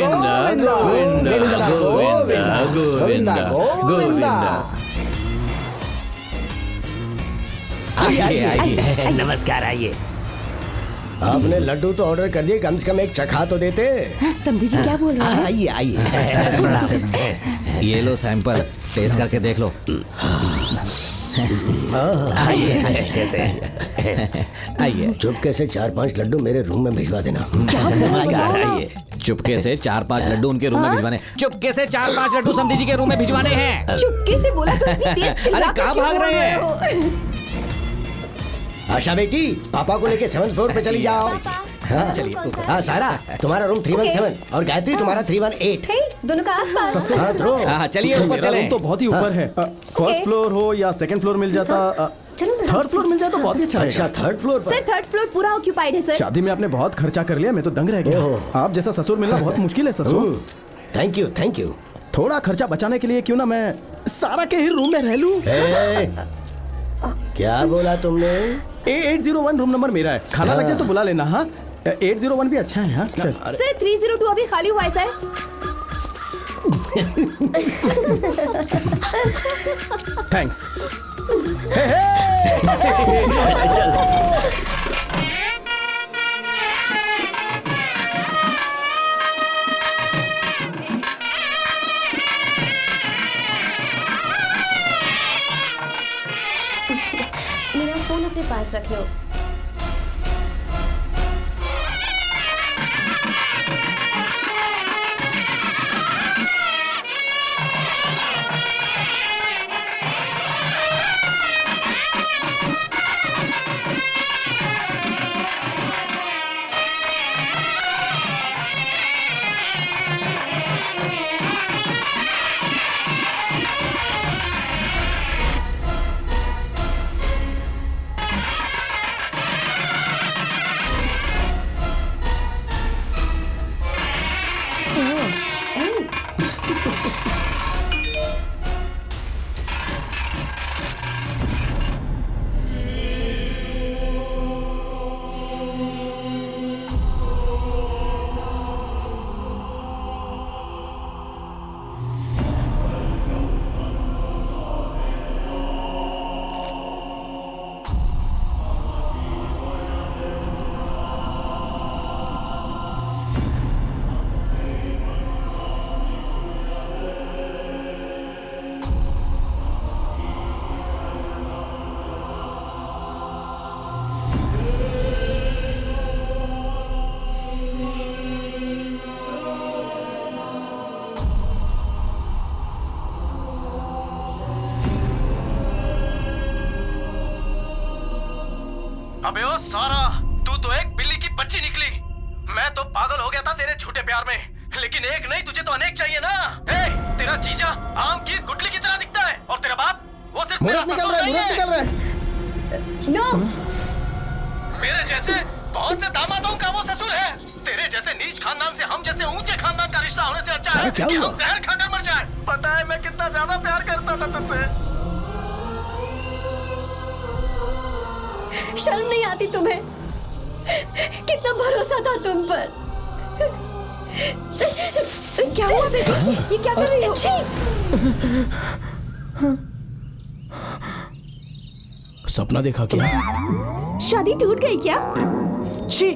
गोविंदा गोविंदा गोविंदा गोविंदा। आइए, नमस्कार। आइए। आपने लड्डू तो ऑर्डर कर दिए, कम से कम एक चखा तो देते। समझी जी क्या बोल रहे हैं? आइए आइए। ये लो सैंपल, टेस्ट करके देख लो। आइए कैसे? आइए। चुपके से 4-5 लड्डू मेरे रूम में भिजवा देना। नमस्कार। आइए। चुपके से 4-5 लड्डू उनके रूम में भिजवाने। चुपके से 4-5 लड्डू समधी जी के रूम में भिजवाने हैं। चुपके से बोला तो इतनी तेज चिल्ला अरे कहाँ भाग रहे हैं? आशा बेटी, पापा को लेके 7th फ्लोर पे चली जाओ। हाँ चलिए। हाँ सारा, तुम्हारा रूम 317 और गायत्री तुम्हारा 318। दोनों का आसपास। हाँ ध्रुव। हाँ चलिए ऊपर मेरा चलें। रूम तो बहुत ही ऊपर है। फर्स्ट फ्लोर हो या सेकंड फ्लोर मिल जाता, थर्ड फ्लोर मिल जाए तो बहुत ही अच्छा अच्छा, रहेगा। 3rd फ्लोर पर। सर 3rd फ्लोर पूरा ऑक्यूपाइड है सर। शादी में आपने बहुत खर्चा कर लिया, मैं तो दंग रह गया। आप जैसा ससुर मिलना बहुत मुश्किल है ससुर। Thank you thank you. थोड़ा खर्चा बचाने के लिए क्यों ना मैं सारा के ही रूम में रह लूं। क्या बोला तुमने? 801 रूम नंबर मेरा है। खाना लग जाए तो बुला लेना। हाँ 801 भी अच्छा है। हाँ चल। सर 302 अभी खाली हुआ है सर। थैंक्स। मेरा फोन अपने पास रख लो। अबे ओ सारा, तू तो एक बिल्ली की बच्ची निकली। मैं तो पागल हो गया था तेरे झूठे प्यार में, लेकिन एक नहीं तुझे तो अनेक चाहिए ना। ए, तेरा जीजा आम की गुठली की तरह दिखता है, और तेरा बाप वो सिर्फ मेरा ससुर नहीं है। नो। मेरे जैसे बहुत से दामादों का वो ससुर है। तेरे जैसे नीच खानदान से हम जैसे ऊंचे खानदान का रिश्ता होने से अच्छा है कि हम जहर खाकर मर जाए। पता है मैं कितना ज्यादा प्यार करता था तुझसे। शर्म नहीं आती तुम्हें? कितना भरोसा था तुम पर। क्या हुआ बेबी? ये क्या कर रही हो? सपना देखा क्या? शादी टूट गई क्या? छी।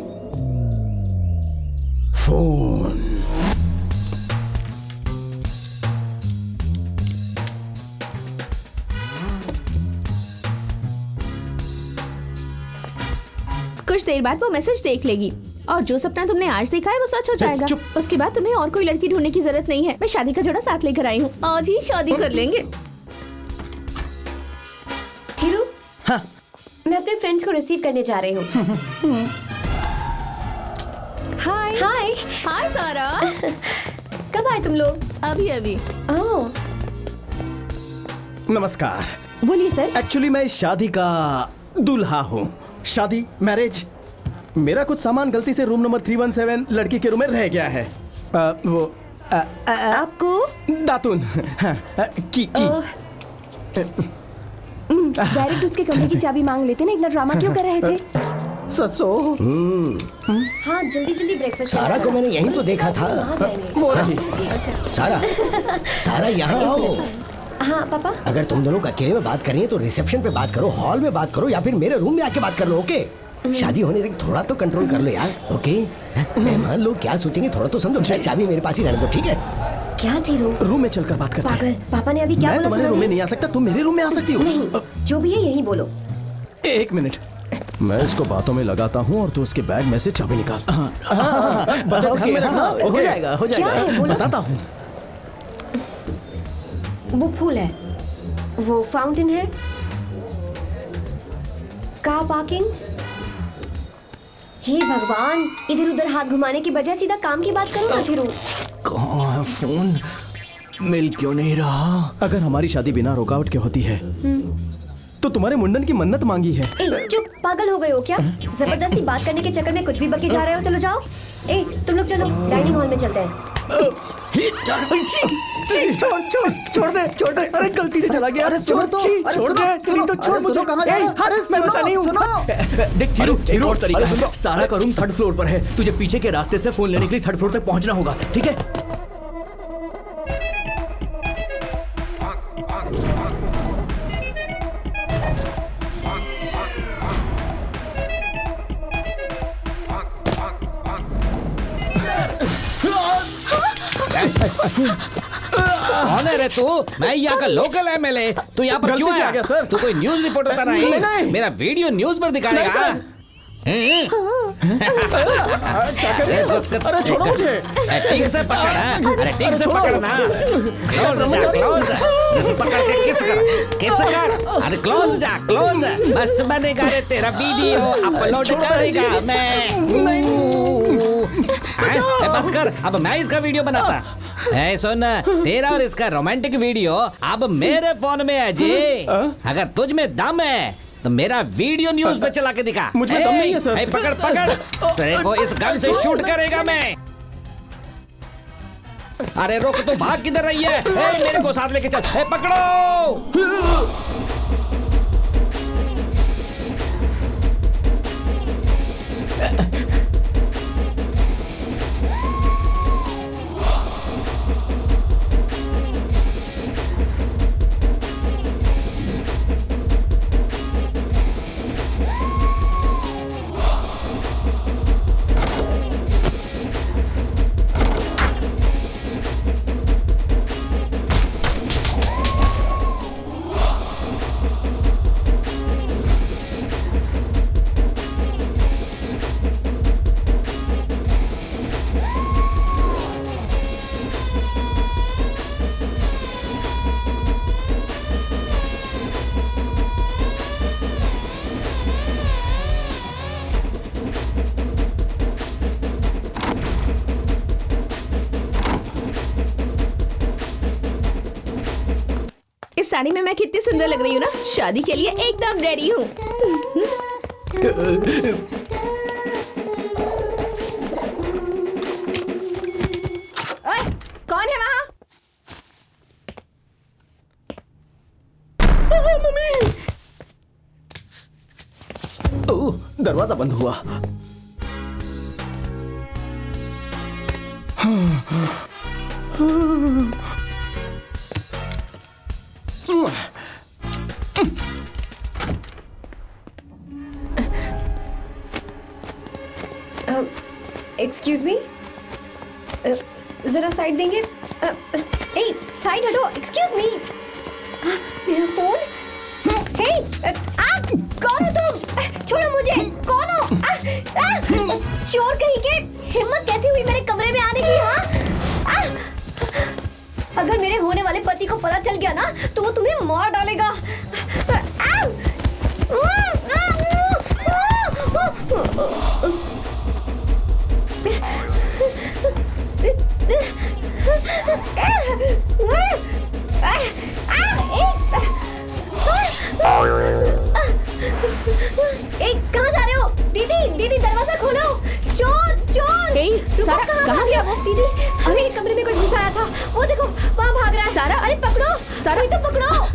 फोन। कुछ देर बाद वो मैसेज देख लेगी और जो सपना तुमने आज देखा है वो सच हो जाएगा। उसके बाद तुम्हें और कोई लड़की ढूंढने की जरूरत नहीं है। मैं शादी का जोड़ा साथ लेकर आई हूँ, आज ही शादी कर लेंगे। थीरू, हाँ? मैं अपने फ्रेंड्स को रिसीव करने जा रही हूँ। हाय हाय हाय सारा। कब आए तुम लोग? अभी अभी। ओह नमस्कार। बोलिए सर। एक्चुअली मैं इस शादी का दूल्हा हूँ। शादी, मैरिज, मेरा कुछ सामान गलती से रूम नंबर 317 लड़की के रूम में रह गया है। आपको दातुन की डायरेक्ट उसके कमरे की चाबी मांग लेते ना, इतना ड्रामा क्यों कर रहे थे? ससो। हाँ, जल्दी जल्दी ब्रेकफास्ट। सारा को मैंने यहीं तो देखा था। वो रही। सारा, सारा यहाँ आओ। हाँ पापा। अगर तुम दोनों का अकेले में बात कर रही है तो रिसेप्शन पे बात करो, हॉल में बात करो, या फिर मेरे रूम में आके बात कर लो। ओके? शादी होने तक थोड़ा तो कंट्रोल कर लो यार। ओके? मेहमान लोग क्या सोचेंगे थोड़ा तो समझो। चाबी मेरे पास ही रहने दो, ठीक है? क्या थी रूम में चलकर बात करते हैं। पागल, पापा ने अभी क्या बोला? मैं तुम्हारे रूम में नहीं आ सकता, तुम मेरे रूम में आ सकती हो। नहीं, जो भी है यही बोलो। एक मिनट, मैं इसको बातों में लगाता हूँ और तू उसके बैग में से चाबी निकाल। हो जाएगा, हो जाएगा। बताता हूँ। वो फूल है, वो फाउंटेन है, कार पार्किंग। हे भगवान, इधर उधर हाथ घुमाने की बजाय सीधा काम की बात करो ना फिर। कहाँ है फोन? मिल क्यों नहीं रहा? अगर हमारी शादी बिना रुकावट के होती है तो तुम्हारे मुंडन की मन्नत मांगी है। चुप, पागल हो गए हो क्या? जबरदस्ती बात करने के चक्कर में कुछ भी बके जा रहे हो। चलो जाओ। तुम लोग चलो, डाइनिंग हॉल में चलते हैं। छोड़ दे। अरे गलती से चला गया। अरे सुनो तो, छोड़ मुझे। कहाँ जा रहे हो? मैं बता नहीं हूँ। देख थीरू, और तरीका है। सारा का रूम 3rd फ्लोर पर है। तुझे पीछे के रास्ते से फोन लेने के लिए 3rd फ्लोर तक पहुंचना होगा, ठीक है? कौन है रे तू? मैं यहाँ का लोकल एमएलए। तू यहाँ पर क्यों आया? सर, तू कोई न्यूज रिपोर्टर तो नहीं? मेरा वीडियो न्यूज पर दिखाएगा? अरे छोड़ो मुझे। ठीक से पकड़। अरे ठीक से पकड़ना। क्लोज पकड़ के किस कर। अरे क्लोज जा, क्लोज। मस्त बनेगा रे तेरा वीडियो, अपलोड करेगा मैं। बस कर, अब मैं इसका वीडियो बनाता। सुन, तेरा और इसका रोमांटिक वीडियो अब मेरे फोन में है जी। अगर तुझ में दम है तो मेरा वीडियो न्यूज पे चला के दिखा। मुझ में दम नहीं है सर। पकड़। तेरे को इस गन से शूट करेगा मैं। अरे रुक, तू भाग किधर रही है? मेरे को साथ लेके चल। पकड़ो। इस साड़ी में मैं कितनी सुंदर लग रही हूँ ना। शादी के लिए एकदम रेडी हूँ। कौन है वहाँ? मम्मी। दरवाजा बंद हुआ। एक्सक्यूज मी, जरा साइड देंगे? ए, साइड हटो, एक्सक्यूज मी। मेरा फोन। हे, कौन हो तुम? छोड़ो मुझे, कौन हो? चोर कहीं के, हिम्मत कैसी हुई मेरे कमरे में आने की? हाँ, अगर मेरे होने वाले पति को पता चल गया ना तो वो तुम्हें मार डालेगा। कहाँ जा रहे हो? दीदी, दीदी दरवाजा खोलो। चोर, चोर। सारा कहाँ गया वो? दीदी, मेरे कमरे में कोई घुस आया था। वो देखो वहाँ भाग रहा है। सारा, अरे पकड़ो, सारा तो पकड़ो।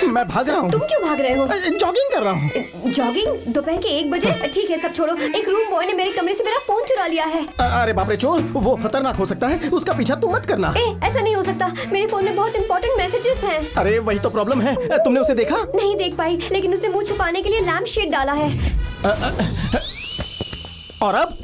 मैं भाग रहा हूँ। तुम क्यों भाग रहे हो? जॉगिंग कर रहा हूँ। जॉगिंग? दोपहर के 1 बजे? ठीक है, सब छोड़ो। एक रूम बॉय ने मेरे कमरे से मेरा फोन चुरा लिया है। अरे बाप रे, चोर वो खतरनाक हो सकता है, उसका पीछा तुम मत करना। ऐसा नहीं हो सकता, मेरे फोन में बहुत इंपॉर्टेंट मैसेजेस हैं। अरे वही तो प्रॉब्लम है, तुमने उसे देखा? नहीं देख पाई, लेकिन उसे मुंह छुपाने के लिए लैम्प शेड डाला है। और अब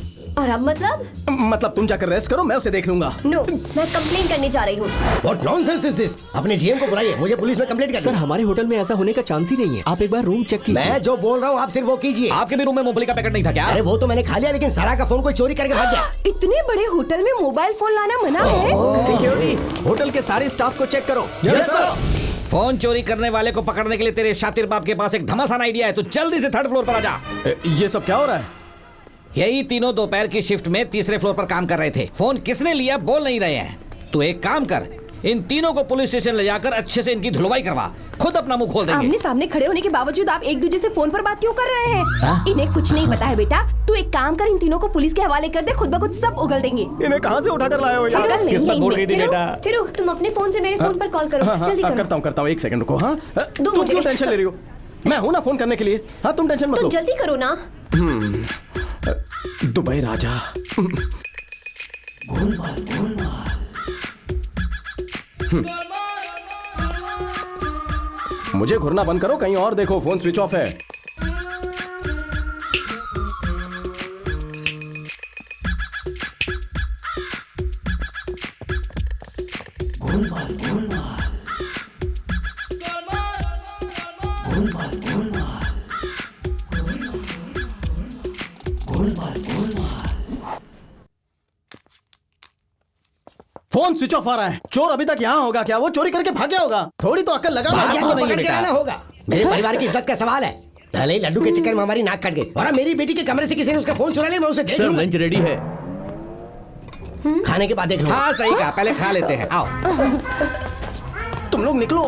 मतलब तुम जाकर रेस्ट करो, मैं उसे देख लूंगा। नो, मैं कंप्लेन करने जा रही हूँ। What nonsense is this? अपने जीएम को बुलाइए, मुझे पुलिस में कंप्लेंट करनी है। सर, हमारे होटल में ऐसा होने का चांस ही नहीं है। आप एक बार रूम चेक कीजिए। मैं जो बोल रहा हूँ आप सिर्फ वो कीजिए। आपके भी रूम में मूंगफली का पैकेट नहीं था क्या? अरे वो तो मैंने खा लिया, लेकिन सारा का फोन कोई चोरी करके भाग गया। इतने बड़े होटल में मोबाइल फोन लाना मना है? सिक्योरिटी, होटल के सारे स्टाफ को चेक करो। Yes sir. फोन चोरी करने वाले को पकड़ने के लिए तेरे शातिर बाप के पास एक धमासान आइडिया है। तू जल्दी से 3rd फ्लोर पर आ जा। ये सब क्या हो रहा है? यही तीनों दोपहर की शिफ्ट में 3रे फ्लोर पर काम कर रहे थे। फोन किसने लिया बोल नहीं रहे हैं। तू एक काम कर, इन तीनों को पुलिस स्टेशन ले जाकर अच्छे से इनकी धुलवाई करवा, खुद अपना मुंह खोल देंगे। आमने सामने खड़े होने के बावजूद आप एक दूसरे से फोन पर बात क्यों कर रहे हैं? इन्हें कुछ नहीं पता है बेटा। तू एक काम कर, इन तीनों को पुलिस के हवाले कर दे, खुद ब खुद सब उगल देंगे। इन्हें कहाँ से उठा कर लाए हो यार? किस्मत बोल गई थी बेटा। थिरू, तुम अपने फोन से मेरे फोन पर कॉल करो, जल्दी करो। करता हूँ, 1 सेकंड रुको। हाँ, तुम क्यों टेंशन ले रही हो? मैं हूँ ना फोन करने के लिए। हाँ, तुम टेंशन मत लो। जल्दी करो ना। दुबई राजा। मुझे घूरना बंद करो, कहीं और देखो, फोन स्विच ऑफ है। फोन स्विच ऑफ आ रहा है। चोर अभी तक यहाँ होगा क्या? वो चोरी करके भाग गया होगा। थोड़ी तो अक्ल लगा। पकड़ के आना होगा। मेरे परिवार की इज्जत का सवाल है। पहले ही लड्डू के चक्कर में हमारी नाक कट गई, और अब मेरी बेटी के कमरे से किसी ने उसका फोन चुरा लिया। मैं उसे देख लूंगा। लंच रेडी है, खाने के बाद देख लूंगा। हाँ सही कहा, पहले खा लेते हैं। आओ तुम लोग निकलो।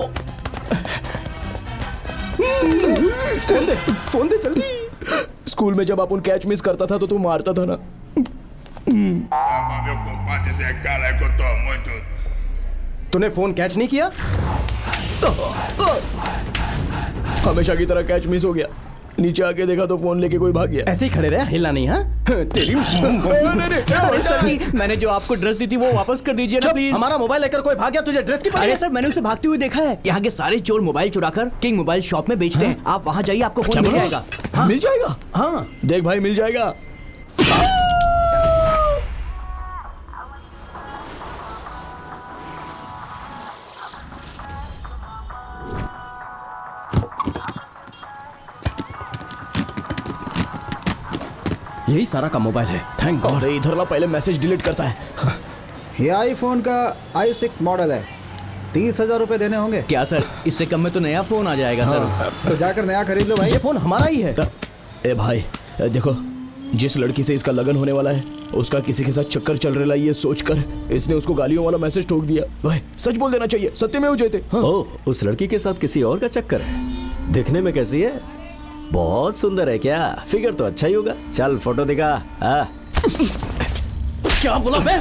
फोन दे जल्दी। स्कूल में जब अपन कैच मिस करता था तो तू मारता था ना। तूने फोन कैच नहीं किया? हमेशा की तरह कैच मिस हो गया। नीचे आके देखा तो फोन लेके कोई भाग गया। ऐसे ही खड़े रहे, हिलना नहीं। हाँ तेरी सर जी, मैंने जो आपको ड्रेस दी थी वो वापस कर दीजिए ना प्लीज। हमारा मोबाइल लेकर कोई भाग गया, तुझे ड्रेस की पड़ी? अरे सर, मैंने उसे भागते हुए देखा है। यहाँ के सारे चोर मोबाइल चुराकर किंग मोबाइल शॉप में बेचते हैं। आप वहाँ जाइए, आपको फोन मिल जाएगा। मिल जाएगा? हाँ देख भाई, मिल जाएगा। यही सारा का मोबाइल है। Thank God. अरे इधर ला, पहले मैसेज डिलीट करता है। ये आईफोन का i6 मॉडल है। 30,000 रुपए देने होंगे। क्या सर, इससे कम में तो नया फोन आ जाएगा। सर तो जाकर नया खरीद लो भाई। ये फोन हमारा ही है। ए भाई देखो, जिस लड़की से इसका लगन होने वाला है उसका किसी के साथ चक्कर चल रहा है ये सोचकर इसने उसको गालियों वाला मैसेज ठोक दिया। भाई सच बोल देना चाहिए, सत्य में जयते। हाँ। ओह, उस लड़की के साथ किसी और का चक्कर है? दिखने में कैसी है? बहुत सुंदर है क्या? फिगर तो अच्छा ही होगा। चल फोटो दिखा। क्या बोला बे?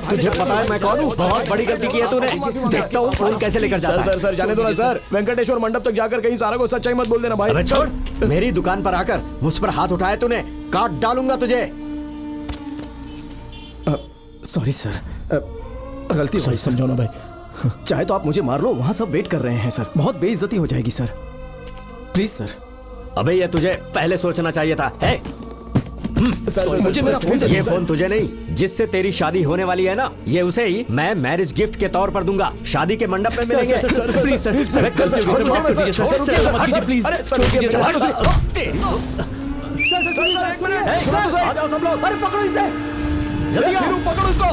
तुझे पता है मैं कौन हूँ? बहुत बड़ी गलती की है तूने। देखता हूँ फोन कैसे लेकर जाता है। सर जाने दो ना सर। वेंकटेश्वर मंडप तक जाकर कहीं सारा को सच्चाई मत बोल देना भाई। अबे छोड़, मेरी दुकान पर आकर मुझ पर हाथ उठाया तूने, काट डालूंगा तुझे। सॉरी सर, गलती सही समझो ना भाई। चाहे तो आप मुझे मार लो, वहां सब वेट कर रहे हैं सर। बहुत बेइज्जती हो जाएगी सर, प्लीज सर। अबे ये तुझे पहले सोचना चाहिए था। मुझे मेरा फोन ये फोन तुझे नहीं, जिससे तेरी शादी होने वाली है ना, ये उसे ही मैं मैरिज गिफ्ट के तौर पर दूंगा। शादी के मंडप में मिलेंगे। आ जाओ सब लोग। अरे पकड़ो इसे, जल्दी आओ, पकड़ो इसको।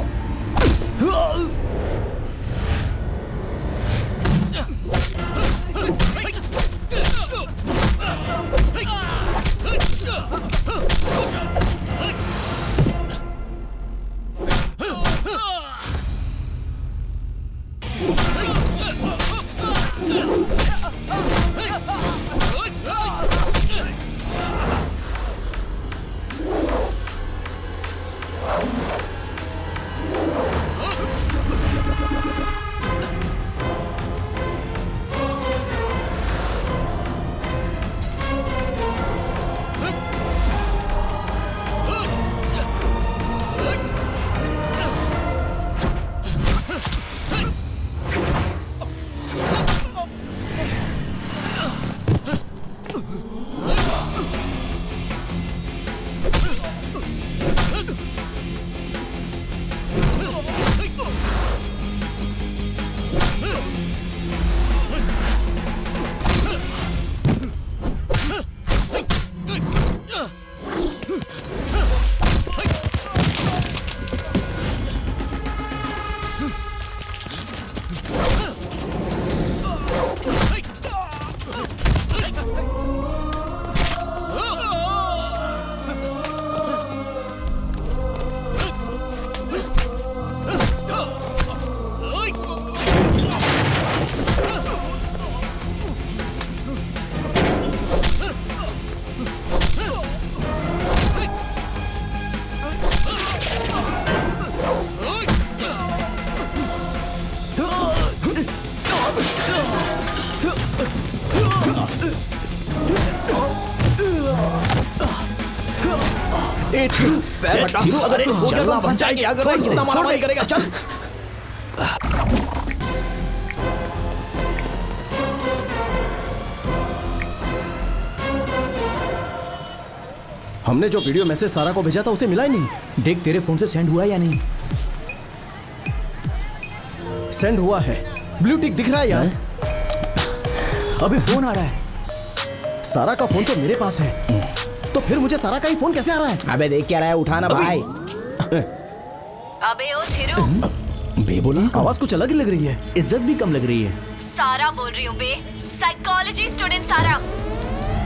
अरे चलना बन जाएगी, अगर इतना मारा करेगा। चल हमने जो वीडियो मैसेज सारा को भेजा था उसे मिला ही नहीं। देख तेरे फोन से सेंड हुआ या नहीं? सेंड हुआ है, ब्लू टिक दिख रहा है यार। अभी फोन आ रहा है। सारा का फोन तो मेरे पास है, तो फिर मुझे सारा का ही फोन कैसे आ रहा है? अबे देख क्या रहा है, उठाना भाई। अबे ओ थिरू। बे बोला, आवाज कुछ अलग ही लग रही है, इज्जत भी कम लग रही है। सारा बोल रही हूँ बे, साइकोलॉजी स्टूडेंट सारा।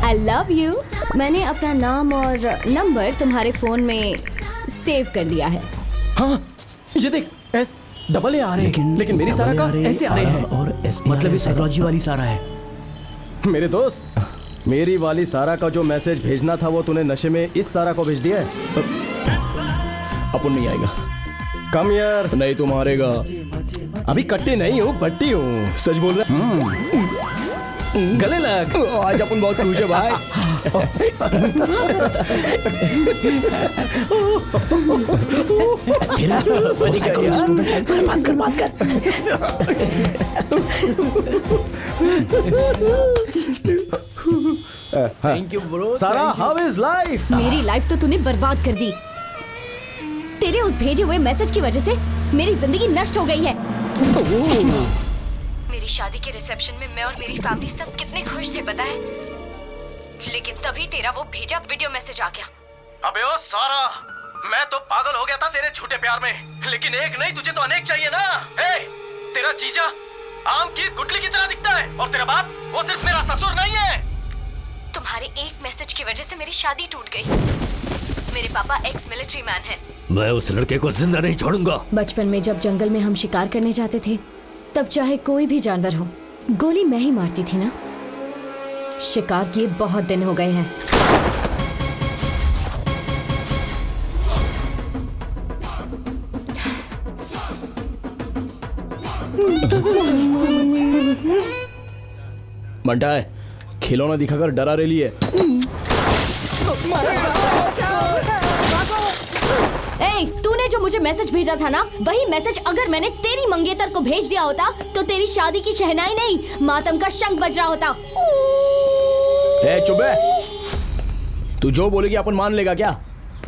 I love you. मैंने अपना नाम और नंबर तुम्हारे फोन में सेव कर दिया है। हाँ ये देख, एस डबल ए आ रहे हैं, लेकिन मेरी सारा का ऐसे आ रहे हैं। और एस मतलब ये साइकोलॉजी वाली सारा है। मेरे दोस्त, मेरी वाली सारा का जो मैसेज भेजना था वो तूने नशे में इस सारा को भेज दिया है। अपन नहीं आएगा। कम यार। नहीं तुम हारेगा। अभी कट्टी नहीं हूँ, बट्टी हूँ। सच बोल रहा। गले लग। आज अपन बहुत खुश है भाई। बात कर। Thank you bro. सारा, हाउ इज लाइफ? मेरी लाइफ तो तूने बर्बाद कर दी। तेरे उस भेजे हुए मैसेज की वजह से मेरी जिंदगी नष्ट हो गई है। मेरी शादी के रिसेप्शन में मैं और मेरी फैमिली सब कितने खुश थे पता है, लेकिन तभी तेरा वो भेजा वीडियो मैसेज आ गया। अबे ओ सारा, मैं तो पागल हो गया था तेरे झूठे प्यार में, लेकिन एक नहीं तुझे तो अनेक चाहिए ना। ए, तेरा जीजा आम की गुठली की तरह दिखता है, और तेरा बाप वो सिर्फ मेरा ससुर नहीं है। तुम्हारे एक मैसेज की वजह से मेरी शादी टूट गई। मेरे पापा एक्स मिलिट्री मैन हैं। मैं उस लड़के को जिंदा नहीं छोड़ूंगा। बचपन में जब जंगल में हम शिकार करने जाते थे तब चाहे कोई भी जानवर हो गोली मैं ही मारती थी ना। शिकार किए बहुत दिन हो गए हैं। बंटा है, खिलौना दिखाकर डरा रही है। ए, तूने जो मुझे मैसेज भेजा था ना, वही मैसेज अगर मैंने तेरी मंगेतर को भेज दिया होता तो तेरी शादी की शहनाई नहीं मातम का शंख बज रहा होता। ए, चुप है। तू जो बोलेगी अपन मान लेगा क्या?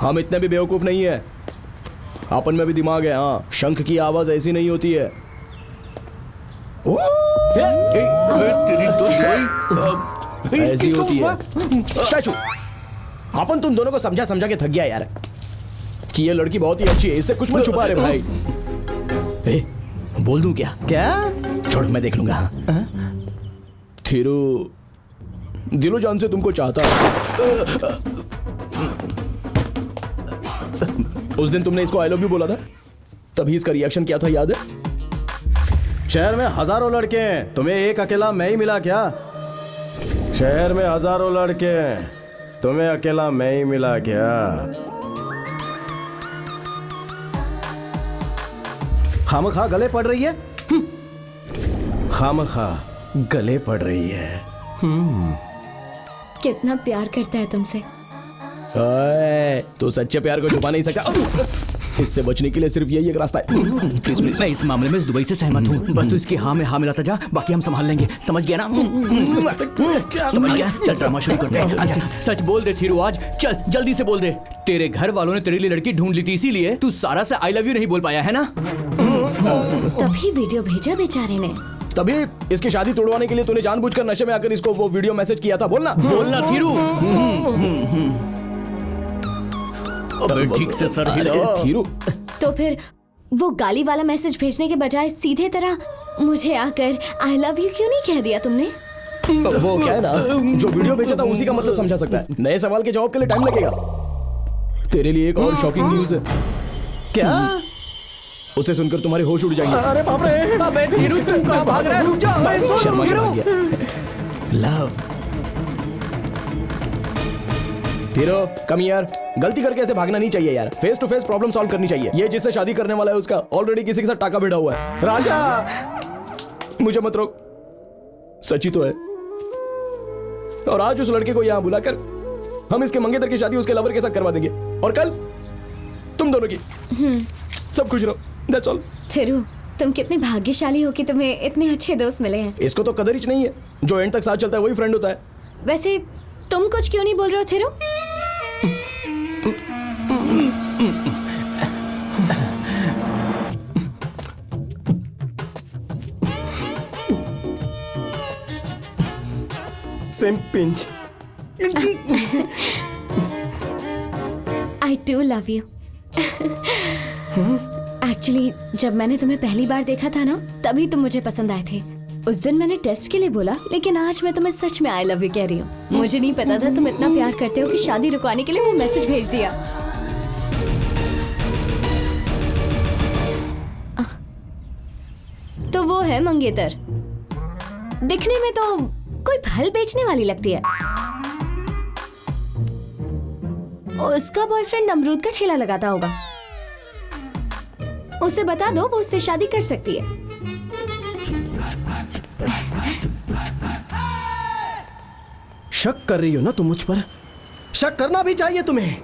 हम इतने भी बेवकूफ नहीं है। अपन में भी दिमाग है। हाँ, शंख की आवाज ऐसी नहीं होती है। ऐसी होती है। स्टैचू, अपन तुम दोनों को समझा समझा के थक गया यार कि ये लड़की बहुत ही अच्छी है, इससे कुछ मत छुपा रहे भाई। ए, बोल दूं क्या? छोड़, मैं देख लूंगा। थिरू दिलो जान से तुमको चाहता है। उस दिन तुमने इसको आई लव यू बोला था, तभी इसका रिएक्शन क्या था याद है? शहर में हजारों लड़के हैं, तुम्हें एक अकेला मैं ही मिला क्या? शहर में हजारों लड़के हैं, तुम्हें अकेला मैं ही मिला क्या? खामखा गले पड़ रही है। खामखा गले पड़ रही है। कितना प्यार करता है तुमसे। तो सच्चे प्यार को छुपा नहीं सकता। इससे बचने के लिए सिर्फ यही एक रास्ता है। प्लीज प्लीज, मैं इस मामले में दुबई से सहमत हूँ। बस तू इसकी हाँ में हाँ मिलाता जा, बाकी हम संभाल लेंगे। समझ गया ना? समझ गया। चल ड्रामा शुरू करते हैं। आजा, सच बोल दे थिरू आज। चल जल्दी से बोल दे। तेरे घर वालों ने तेरे लिए लड़की ढूंढ ली थी, इसीलिए तू सारा से आई लव यू नहीं बोल पाया है ना? तभी वीडियो भेजा बेचारे ने। तभी इसकी शादी तोड़वाने के लिए तूने जानबूझकर नशे में आकर इसको वो वीडियो मैसेज किया था। बोलना बोलना थिरू। अबे ठीक से सर हिला। थिरू, तो फिर वो गाली वाला मैसेज भेजने के बजाय सीधे तरह मुझे आकर आई लव यू क्यों नहीं कह दिया तुमने? वो क्या है ना, जो वीडियो भेजा था उसी का मतलब समझा सकता है। नए सवाल के जवाब के लिए टाइम लगेगा। तेरे लिए एक और शॉकिंग न्यूज है। क्या? उसे सुनकर तुम्हारे होश उड़ जाएंगे। अरे बाप रे! अबे थिरू, तू कहां भाग रहा है? रुक जा। शर्मा के भाग गया। Love Thiru, come here. गलती करके ऐसे भागना नहीं चाहिए यार। Face to face problem solve करनी चाहिए। ये जिससे शादी करने वाला है उसका ऑलरेडी किसी के साथ टाका भिड़ा हुआ है। राजा, मुझे मत रोक, सच्ची तो है। और आज उस लड़के को यहां बुलाकर हम इसके मंगेतर की शादी उसके लवर के साथ करवा देंगे, और कल तुम दोनों की। सब खुश रहो, दैट्स ऑल। थिरू, तुम कितने भाग्यशाली हो कि तुम्हें इतने अच्छे दोस्त मिले हैं। इसको तो कदर ही नहीं है। जो एंड तक साथ चलता है वही फ्रेंड होता है। वैसे तुम कुछ क्यों नहीं बोल रहे हो Thiru? Same pinch. I do love you. Actually जब मैंने तुम्हें पहली बार देखा था ना, तभी तुम मुझे पसंद आए थे। उस दिन मैंने टेस्ट के लिए बोला, लेकिन आज मैं तुम्हें सच में आई लव यू कह रही हूँ। मुझे नहीं पता था तुम इतना प्यार करते हो कि शादी रुकवाने के लिए वो मैसेज भेज दिया। तो वो है मंगेतर। दिखने में तो कोई फल बेचने वाली लगती है। उसका बॉयफ्रेंड अमरूद का ठेला लगाता होगा। उसे बता दो, वो उससे शादी कर सकती है। शक कर रही हो ना तुम मुझ पर? शक करना भी चाहिए तुम्हें।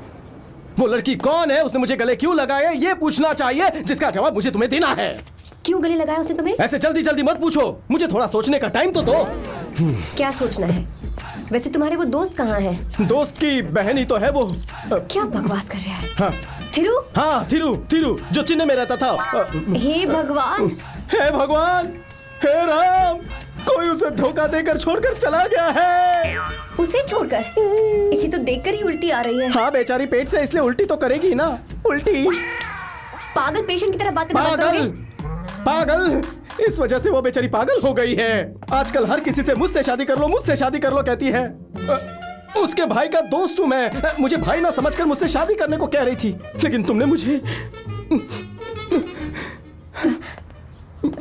वो लड़की कौन है, उसने मुझे गले क्यों लगाया, ये पूछना चाहिए, जिसका जवाब मुझे तुम्हें देना है। क्यों गले लगाया उसने तुम्हें? ऐसे जल्दी जल्दी मत पूछो, मुझे थोड़ा सोचने का टाइम तो दो। क्या सोचना है? वैसे तुम्हारे वो दोस्त कहाँ है? दोस्त की बहन ही तो है वो। क्या बकवास कर रहा है? हाँ। थिरू? हाँ, थिरू, थिरू जो चेन्नई में रहता था। हे भगवान! हे भगवान! हे राम! कोई उसे धोखा देकर छोड़कर चला गया है। उसे छोड़कर? इसे तो देखकर ही उल्टी आ रही है। हाँ, बेचारी पेट से, इसलिए उल्टी तो करेगी ना। उल्टी। पागल पेशेंट की तरह बात करना बंद करोगे? पागल, इस वजह से वो बेचारी पागल हो गई है। आजकल हर किसी से मुझसे शादी कर लो, मुझसे शादी कर लो कहती है। उसके भाई का दोस्त हूं मैं। मुझे भाई ना समझकर मुझसे शादी करने को कह रही थी, लेकिन तुमने मुझे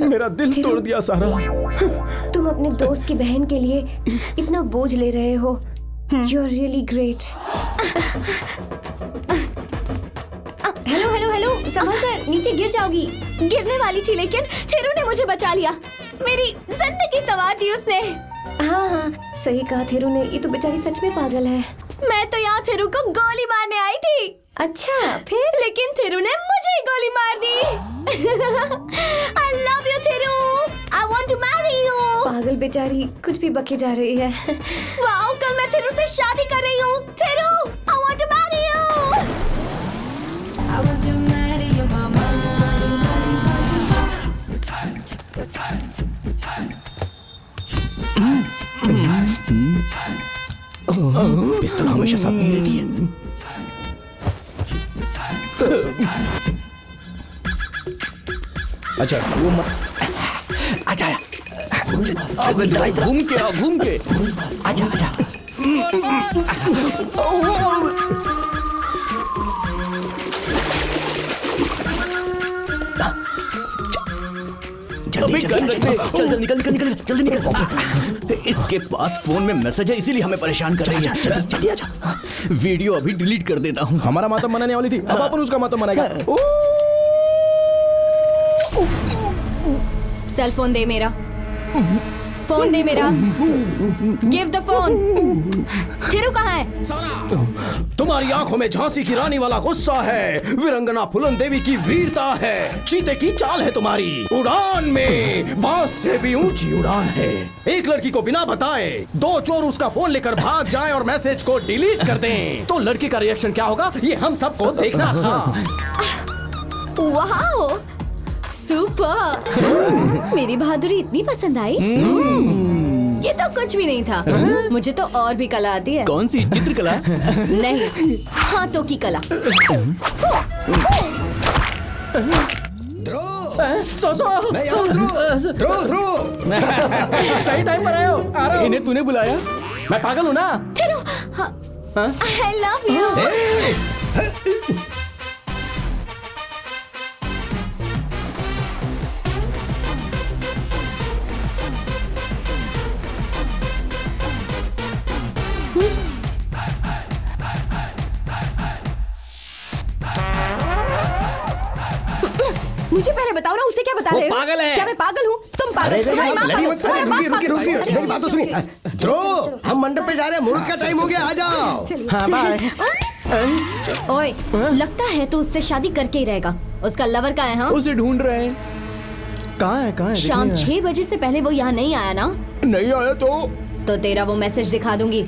मेरा दिल तोड़ दिया सारा। तुम अपने दोस्त की बहन के लिए इतना बोझ ले रहे हो। You are really great. Hello hello hello, संभल कर, नीचे गिर जाओगी। गिरने वाली थी लेकिन थिरू ने मुझे बचा लिया। मेरी जिंदगी संवार दी उसने। हाँ हाँ, सही कहा थिरू ने। ये तो बेचारी सच में पागल है। मैं तो यहाँ थिरू को गोली मारने आई थी। अच्छा, फिर? लेकिन थिरू ने मुझे ही गोली मार दी। I love you Thiru. I want to marry you। पागल बेचारी कुछ भी बके जा रही है। वाओ, कल मैं थिरू से शादी कर रही हूँ। Thiru, I want to marry you। I want to marry you, mama। पिस्तौल हमेशा साथ नहीं रहती है। अच्छा वो अच्छा घूम के घूम के अच्छा अच्छा। जल्दी चल निकल निकल निकल जल्दी निकल। इसके पास फोन में मैसेज है, इसीलिए हमें परेशान कर रही है। जल्दी आजा। वीडियो अभी डिलीट कर देता हूँ। हमारा मातम मनाने वाली थी, अब अपन उसका मातम मनाएगा। सेल फोन दे मेरा। फोन दे मेरा। Give the phone. थिरू कहाँ है? तुम्हारी आंखों में झांसी की रानी वाला गुस्सा है, वीरंगना फुलन देवी की वीरता है, चीते की चाल है तुम्हारी। उड़ान में बांस से भी ऊंची उड़ान है। एक लड़की को बिना बताए दो चोर उसका फोन लेकर भाग जाएं और मैसेज को डिलीट कर दें, तो लड़की का रिएक्शन क्या होगा ये हम सबको देखना था। Wow, super. मेरी बहादुरी इतनी पसंद आई? ये तो कुछ भी नहीं था। मुझे तो और भी कला आती है। कौन सी? चित्रकला? नहीं, हाथों की कला। सही टाइम पर आए हो। आ रहा हूं। इन्हें तूने बुलाया? मैं पागल हूँ ना? I love you। मुझे पहले बताओ ना, उसे क्या बता रहे हो? पागल है। क्या मैं पागल हूँ? तुम पागल हो। तुम्हारी माँ पागल। तुम्हारा बाप पागल। मेरी बात तो सुनिए। ध्रुव, हम मंडप पे जा रहे हैं, मुहूर्त का टाइम हो गया, आ जाओ। हाँ बाय। ओए, लगता है तू उससे शादी करके ही रहेगा। उसका लवर कहाँ है? हाँ, उसे ढूंढ रहे हैं। कहाँ है? शाम 6 बजे से पहले वो यहाँ नहीं आया ना? नहीं आया तो तेरा वो मैसेज दिखा दूंगी।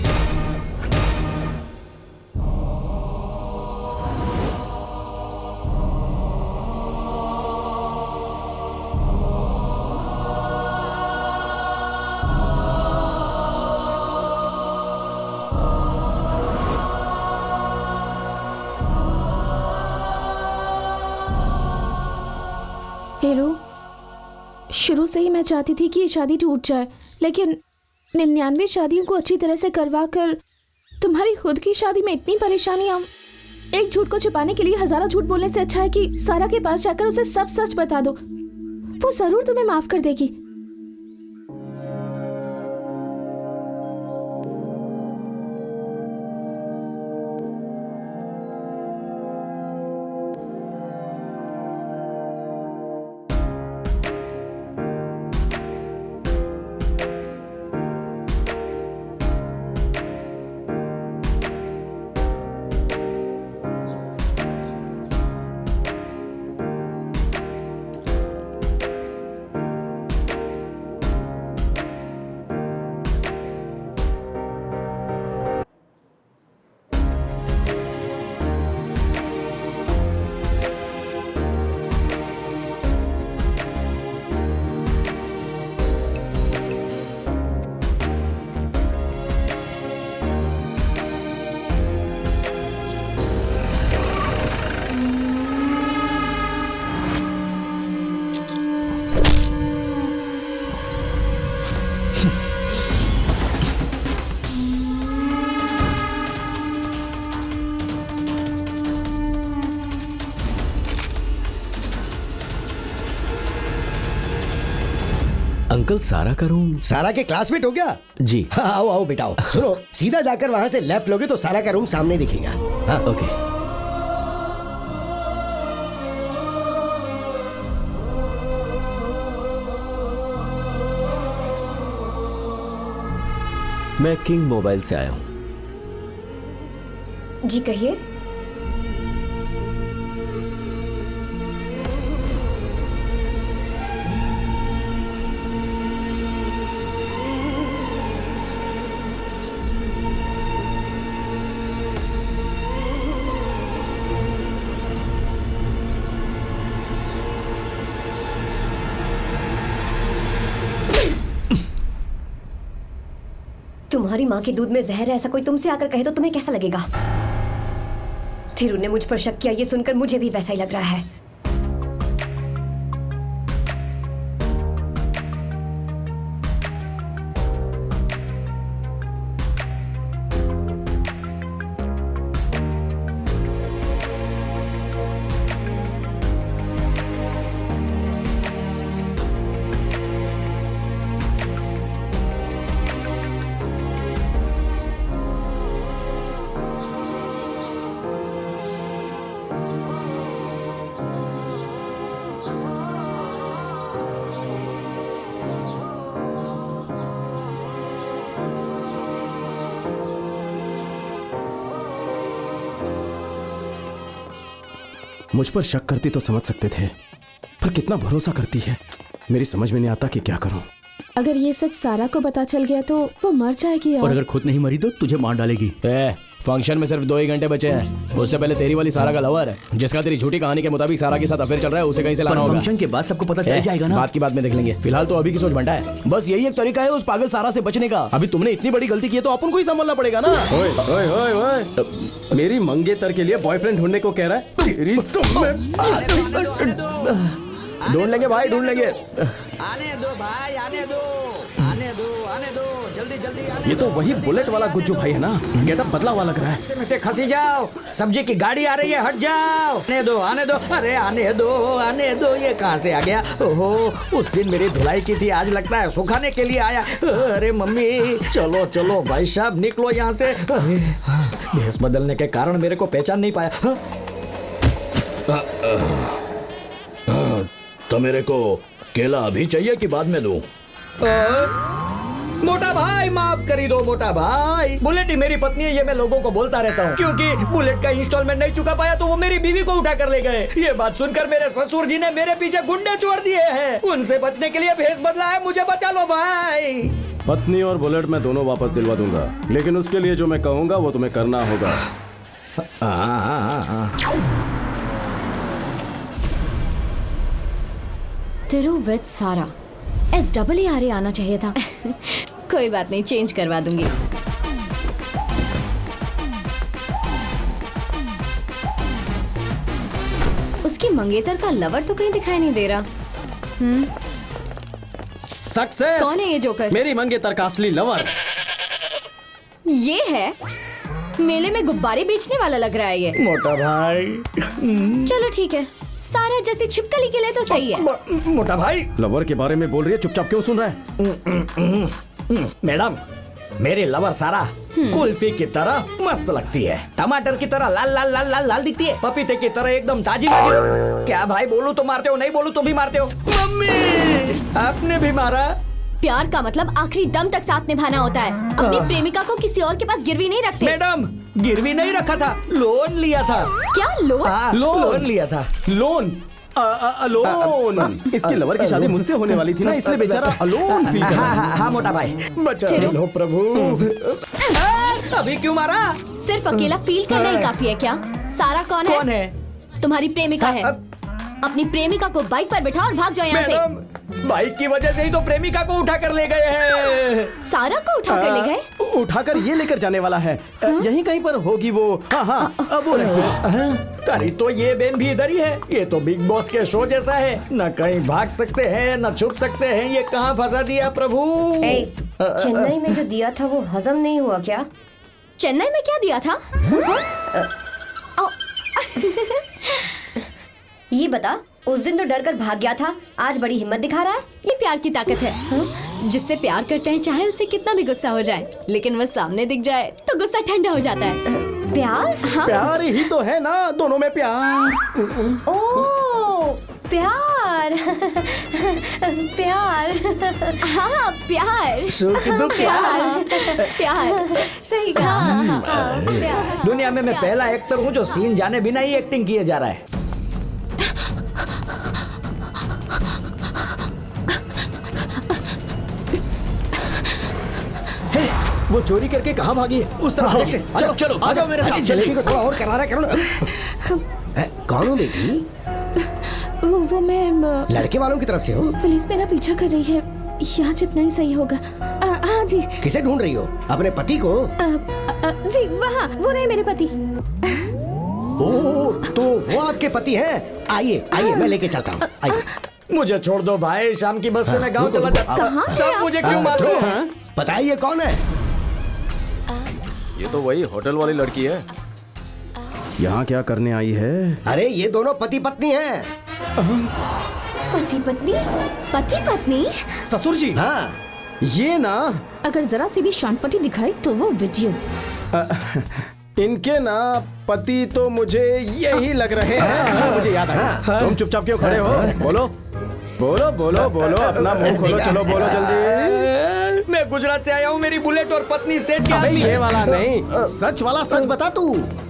हीरू, शुरू से ही मैं चाहती थी कि ये शादी टूट जाए, लेकिन 99 शादियों को अच्छी तरह से करवा कर तुम्हारी खुद की शादी में इतनी परेशानियां। एक झूठ को छुपाने के लिए हजारों झूठ बोलने से अच्छा है कि सारा के पास जाकर उसे सब सच बता दो। वो जरूर तुम्हें माफ कर देगी। अंकल सारा का रूम? सारा के क्लासमेट हो क्या? जी। हाँ, आओ आओ बेटा आओ। सुनो, सीधा जाकर वहाँ से लेफ्ट लोगे तो सारा का रूम सामने दिखेगा। हाँ ओके। मैं किंग मोबाइल से आया हूँ। जी कहिए। तुम्हारी माँ के दूध में जहर है ऐसा कोई तुमसे आकर कहे तो तुम्हें कैसा लगेगा? थिरू ने मुझ पर शक किया, ये सुनकर मुझे भी वैसा ही लग रहा है। मुझ पर शक करती तो समझ सकते थे, पर कितना भरोसा करती है मेरी समझ में नहीं आता कि क्या करूं। अगर ये सच सारा को पता चल गया तो वो मर जाएगी और अगर खुद नहीं मरी तो तुझे मार डालेगी। फंक्शन में सिर्फ 2 ही घंटे बचे हैं। उससे पहले तेरी वाली सारा का लवर है, जिसका तेरी झूठी कहानी के मुताबिक सारा के साथ अफेयर चल रहा है, उसे कहीं से लाना होगा। फंक्शन के बाद सबको पता चल जाएगा ना। बात की बात में देख लेंगे, फिलहाल तो अभी की सोच भंडा है। बस यही एक तरीका है उस पागल सारा से बचने का। अभी तुमने इतनी बड़ी गलती की है तो अपन को ही संभलना पड़ेगा ना। ओए ओए ओए ओए, मेरी मंगेतर के लिए बॉयफ्रेंड ढूंढने को कह रहा है? तेरी ढूंढ लेंगे भाई, ढूंढ लेंगे। आने दो भाई, आने दो, आने दो, आने दो, जल्दी जल्दी आने। ये तो वही बुलेट वाला गुज्जू भाई है ना, गेटअप बदला हुआ लग रहा है। में से खसी जाओ, सब्जी की गाड़ी आ रही है, हट जाओ। आने दो, आने दो, अरे आने दो, आने दो। ये कहाँ से आ गया? ओहो, उस दिन मेरी धुलाई की थी, आज लगता है सुखाने के लिए आया। अरे मम्मी, चलो चलो भाई साहब, निकलो यहाँ से। भेस बदलने के कारण मेरे को पहचान नहीं पाया। तो मेरे को केला अभी चाहिए कि बाद में दूं? मोटा भाई माफ करी दो मोटा भाई, बुलेट ही मेरी पत्नी है, ये मैं लोगों को बोलता रहता हूँ, क्योंकि बुलेट का इंस्टॉलमेंट नहीं चुका पाया तो वो मेरी बीवी को उठा कर ले गए। ये बात सुनकर मेरे ससुर जी ने मेरे पीछे गुंडे छोड़ दिए हैं, उनसे बचने के लिए भेस बदला है, मुझे बचा लो भाई। पत्नी और बुलेट मैं दोनों वापस दिलवा दूंगा, लेकिन उसके लिए जो मैं कहूंगा वो तुम्हें करना होगा। थिरू विद सारा, SAA आना चाहिए था। कोई बात नहीं, चेंज करवा दूंगी। उसकी मंगेतर का लवर तो कहीं दिखाई नहीं दे रहा। सक्सेस। कौन है ये जोकर? मेरी मंगेतर का असली लवर ये है। मेले में गुब्बारे बेचने वाला लग रहा है ये। मोटा भाई चलो ठीक है, सारा जैसी छिपकली के लिए तो सही है। मोटा भाई लवर के बारे में बोल रही है, चुपचाप क्यों सुन रहा है? मैडम, मेरी लवर सारा कुल्फी की तरह मस्त लगती है, टमाटर की तरह लाल लाल लाल लाल लाल दिखती है, पपीते की तरह एकदम ताजी ताजी। क्या भाई, बोलूं तो मारते हो, नहीं बोलूं तो भी मारते हो। मम्मी, आपने भी मारा? प्यार का मतलब आखिरी दम तक साथ निभाना होता है। अपनी प्रेमिका को किसी और के पास गिरवी नहीं रखते। मैडम, गिरवी नहीं रखा था, लोन लिया था। क्या लोन? लोन लिया था। लोन? लोन? इसकी लवर की शादी मुझसे होने वाली थी ना, इसलिए बेचारा अलोन फील कर रहा है। हाँ मोटा भाई, बचा लो प्रभु। अभी क्यों मारा? सिर्फ अकेला फील करना ही काफी है क्या? सारा कौन है? कौन है? तुम्हारी प्रेमिका है। अपनी प्रेमिका को बाइक पर बिठा और भाग जाओ यहाँ से। बाइक की वजह से ही तो प्रेमिका को उठा कर ले गए हैं। सारा को उठा कर ले गए? उठाकर ये लेकर जाने वाला है। यहीं कहीं पर होगी वो। हाँ, अब वो तारी तो ये बेन भी इधर ही है। ये तो बिग बॉस के शो जैसा है, न कहीं भाग सकते हैं न छुप सकते हैं। ये कहाँ फंसा दिया प्रभु? चेन्नई में जो दिया था वो हजम नहीं हुआ क्या? चेन्नई में क्या दिया था? ये बता, उस दिन तो डर कर भाग गया था, आज बड़ी हिम्मत दिखा रहा है। ये प्यार की ताकत है। जिससे प्यार करते हैं चाहे उससे कितना भी गुस्सा हो जाए, लेकिन वह सामने दिख जाए तो गुस्सा ठंडा हो जाता है। प्यार? हाँ। प्यार ही तो है ना, दोनों में प्यार। ओह प्यार। प्यार। हाँ प्यार। प्यार प्यार सही कहा। प्यार। दुनिया में मैं पहला एक्टर हूँ जो सीन जाने बिना ही एक्टिंग किए जा रहा है। वो चोरी करके कहाँ भागी है? उस तरफ देखें। चलो चलो आ जाओ मेरे साथ। जलेबी को थोड़ा और करारा करो ना। कौन हो बेटी? वो मैं लड़के वालों की तरफ से हो? पुलिस मेरा पीछा कर रही है, यहाँ छिपना ही सही होगा। हाँ जी। किसे ढूंढ रही हो? अपने पति को? जी वहाँ, वो रहे मेरे पति। ओह तो वो आपके पति हैं? आइए आइए मैं लेके चलता हूँ, आइए। मुझे छोड़ दो भाई, शाम की बस से मैं गांव चला जाता हूँ। सब मुझे क्यों मार रहे हैं? बताइए कौन है? ये तो वही होटल वाली लड़की है। यहाँ क्या करने आई है? अरे ये दोनों पति पत्नी हैं। पति पत्नी? पति पत्नी? ससुर जी। हाँ ये ना, अगर जरा सी भी शांतपटी दिखाई तो वो वीडियो। इनके ना पति तो मुझे यही लग रहे हैं। मुझे याद आया। तुम चुपचाप क्यों खड़े हो? बोलो बोलो बोलो बोलो, अपना मुंह खोलो। चलो बोलो जल्दी। मैं गुजरात से आया हूँ, मेरी बुलेट और पत्नी सेठ की आदमी ये है। वाला नहीं, सच वाला सच बता।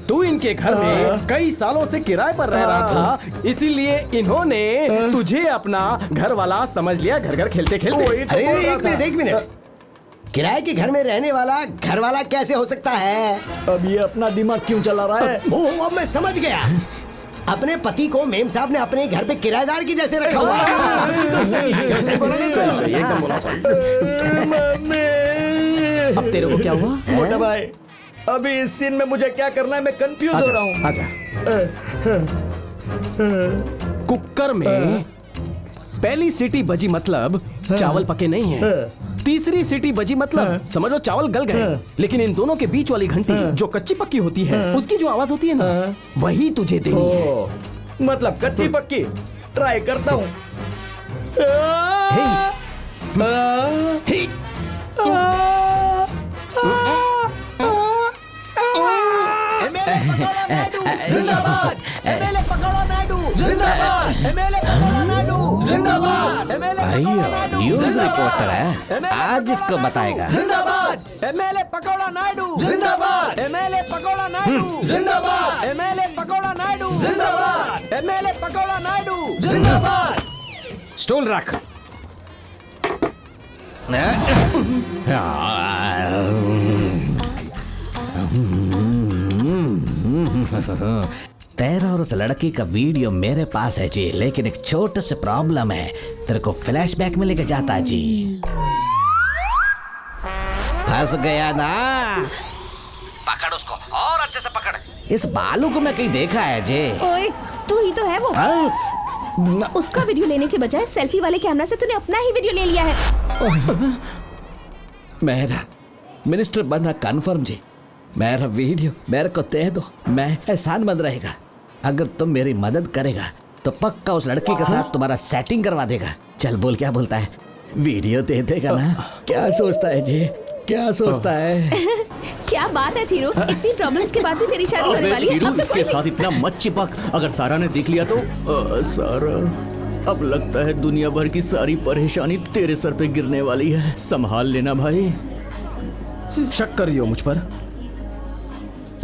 तू इनके घर में कई सालों से किराए पर रह रहा था, इसीलिए इन्होंने तुझे अपना घर वाला समझ लिया, घर घर खेलते खेलते। अरे एक मिनट, किराए के घर में रहने वाला घर वाला कैसे हो सकता है? अब ये अपना दिमाग क्यों चला रहा है? ओह अब मैं समझ गया। अपने पति को मेम साहब ने अपने घर पे किराएदार की जैसे रखा हुआ है। सही बोला ना? सही एकदम बोला सही। अब तेरे को क्या हुआ? मोटा भाई, अभी इस सीन में मुझे क्या करना है, मैं कंफ्यूज हो रहा हूँ। आजा। कुकर में पहली सीटी बजी मतलब चावल पके नहीं है। तीसरी सीटी बजी मतलब समझो चावल गल गए। लेकिन इन दोनों के बीच वाली घंटी जो कच्ची पक्की होती है, उसकी जो आवाज होती है ना, वही तुझे देनी है। मतलब कच्ची पक्की। ट्राई करता हूँ। जिंदाबाद एमएलए पकड़ो नायडू, जिंदाबाद एमएलए पकड़ो नायडू, जिंदाबाद भाई न्यूज़ रिपोर्टर है, आज इसको बताएगा। जिंदाबाद एमएलए पकड़ो नायडू, जिंदाबाद एमएलए पकड़ो नायडू, जिंदाबाद एमएलए पकड़ो नायडू, जिंदाबाद एमएलए पकड़ो नायडू, जिंदाबाद। स्टूल रख। तेरा और उस लड़की का वीडियो मेरे पास है जी, लेकिन एक छोटा सा प्रॉब्लम है। तेरे को फ्लैशबैक में लेके जाता जी। फंस गया ना? पकड़ उसको और अच्छे से पकड़। इस बालू को मैं कहीं देखा है जी। ओए तू ही तो है वो। उसका वीडियो लेने के बजाय सेल्फी वाले कैमरा से तूने अपना ही वीडियो ले लिया है। मेरा मिनिस्टर बनना कन्फर्म जी। मेरा वीडियो मेरे को दे दो, मैं एहसानमंद रहेगा। अगर तुम मेरी मदद करेगा तो पक्का उस लड़की के साथ तुम्हारा सेटिंग करवा देगा। चल बोल क्या बोलता है? वीडियो दे देगा ना? क्या सोचता है जी, क्या सोचता है? क्या बात है थीरू, इतनी प्रॉब्लम्स के बाद भी तेरी शादी होने वाली है। अब तो इसके साथ इतना मत चिपक, अगर सारा ने देख लिया तो। सारा, अब लगता है दुनिया भर की सारी परेशानी तेरे सर पे गिरने वाली है। संभाल लेना भाई। शक कर रही हो मुझ पर?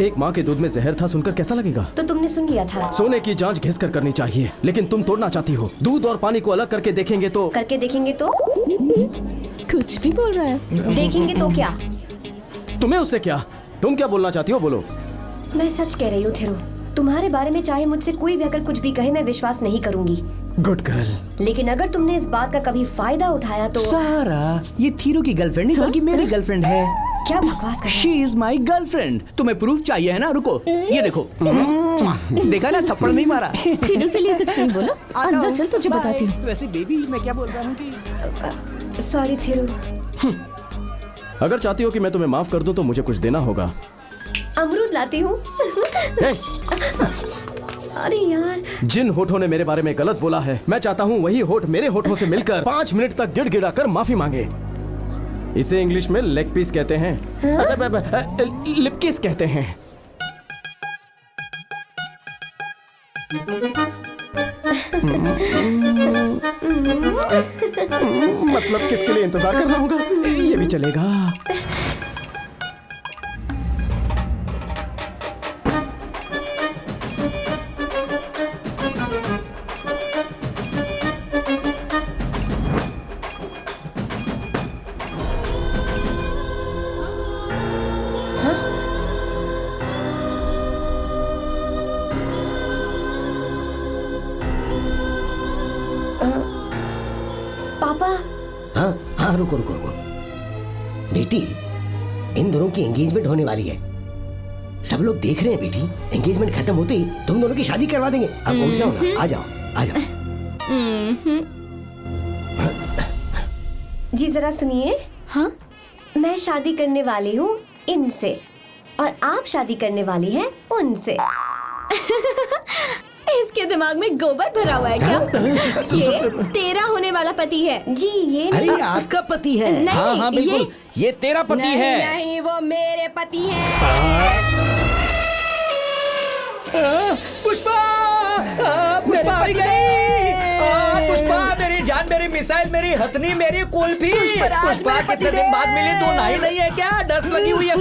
एक माँ के दूध में जहर था, सुनकर कैसा लगेगा? तो तुमने सुन लिया था। सोने की जांच घिस कर करनी चाहिए, लेकिन तुम तोड़ना चाहती हो। दूध और पानी को अलग करके देखेंगे तो कुछ भी बोल रहा है। देखेंगे तो क्या? तुम्हें उससे क्या? तुम क्या बोलना चाहती हो, बोलो। मैं सच कह रही हूँ थिरू, तुम्हारे बारे में चाहे मुझसे कोई भी अगर कुछ भी कहे, मैं विश्वास नहीं करूंगी। Good girl. लेकिन अगर तुमने इस बात का कभी फायदा उठाया तो। सारा, ये थीरू की गर्लफ्रेंड नहीं बल्कि मेरी गर्लफ्रेंड है। क्या बकवास कर रहे हो? She is my girlfriend। तुम्हें प्रूफ चाहिए है ना? रुको, ये देखो। देखा ना, थप्पड़ नहीं मारा। थीरू के लिए कुछ नहीं बोलो, अंदर चल, तुझे बताती हूँ। वैसे बेबी, मैं क्या बोल रहा हूँ कि सॉरी थीरू। अगर चाहती हो कि मैं तुम्हें माफ कर दूं तो मुझे कुछ देना होगा। अमरूद लाती हूँ। अरे यार, जिन होठों ने मेरे बारे में गलत बोला है, मैं चाहता हूँ वही होठ मेरे होठों से मिलकर 5 मिनट तक गिड़गिड़ाकर माफी मांगे। इसे इंग्लिश में लेग पीस कहते हैं, लिप किस कहते हैं। मतलब किसके लिए इंतजार करना होगा, ये भी चलेगा। पापा। हाँ हाँ, रुको रुको रुको बेटी, इन दोनों की एंगेजमेंट होने वाली है। सब लोग देख रहे हैं बेटी। एंगेजमेंट खत्म होते ही तुम दोनों की शादी करवा देंगे। अब उठ जाओ ना, आ जाओ आ जाओ। जी जरा सुनिए। हाँ, मैं शादी करने वाली हूँ इनसे और आप शादी करने वाली हैं उनसे। इसके दिमाग में गोबर भरा हुआ है क्या? ये तेरा होने वाला पति है। जी ये अरे आपका पति है। नहीं, हाँ हाँ बिल्कुल, ये तेरा पति है। नहीं, वो मेरे पति है। पुष्पा, पुष्पा आई गई। पुष्पा, मेरी जान, मेरी मिसाइल, मेरी हथनी, मेरी कुल्फी। पुष्पा कितने दिन बाद मिली, तू नहाई नहीं है क्या? डस्ट लगी हुई है।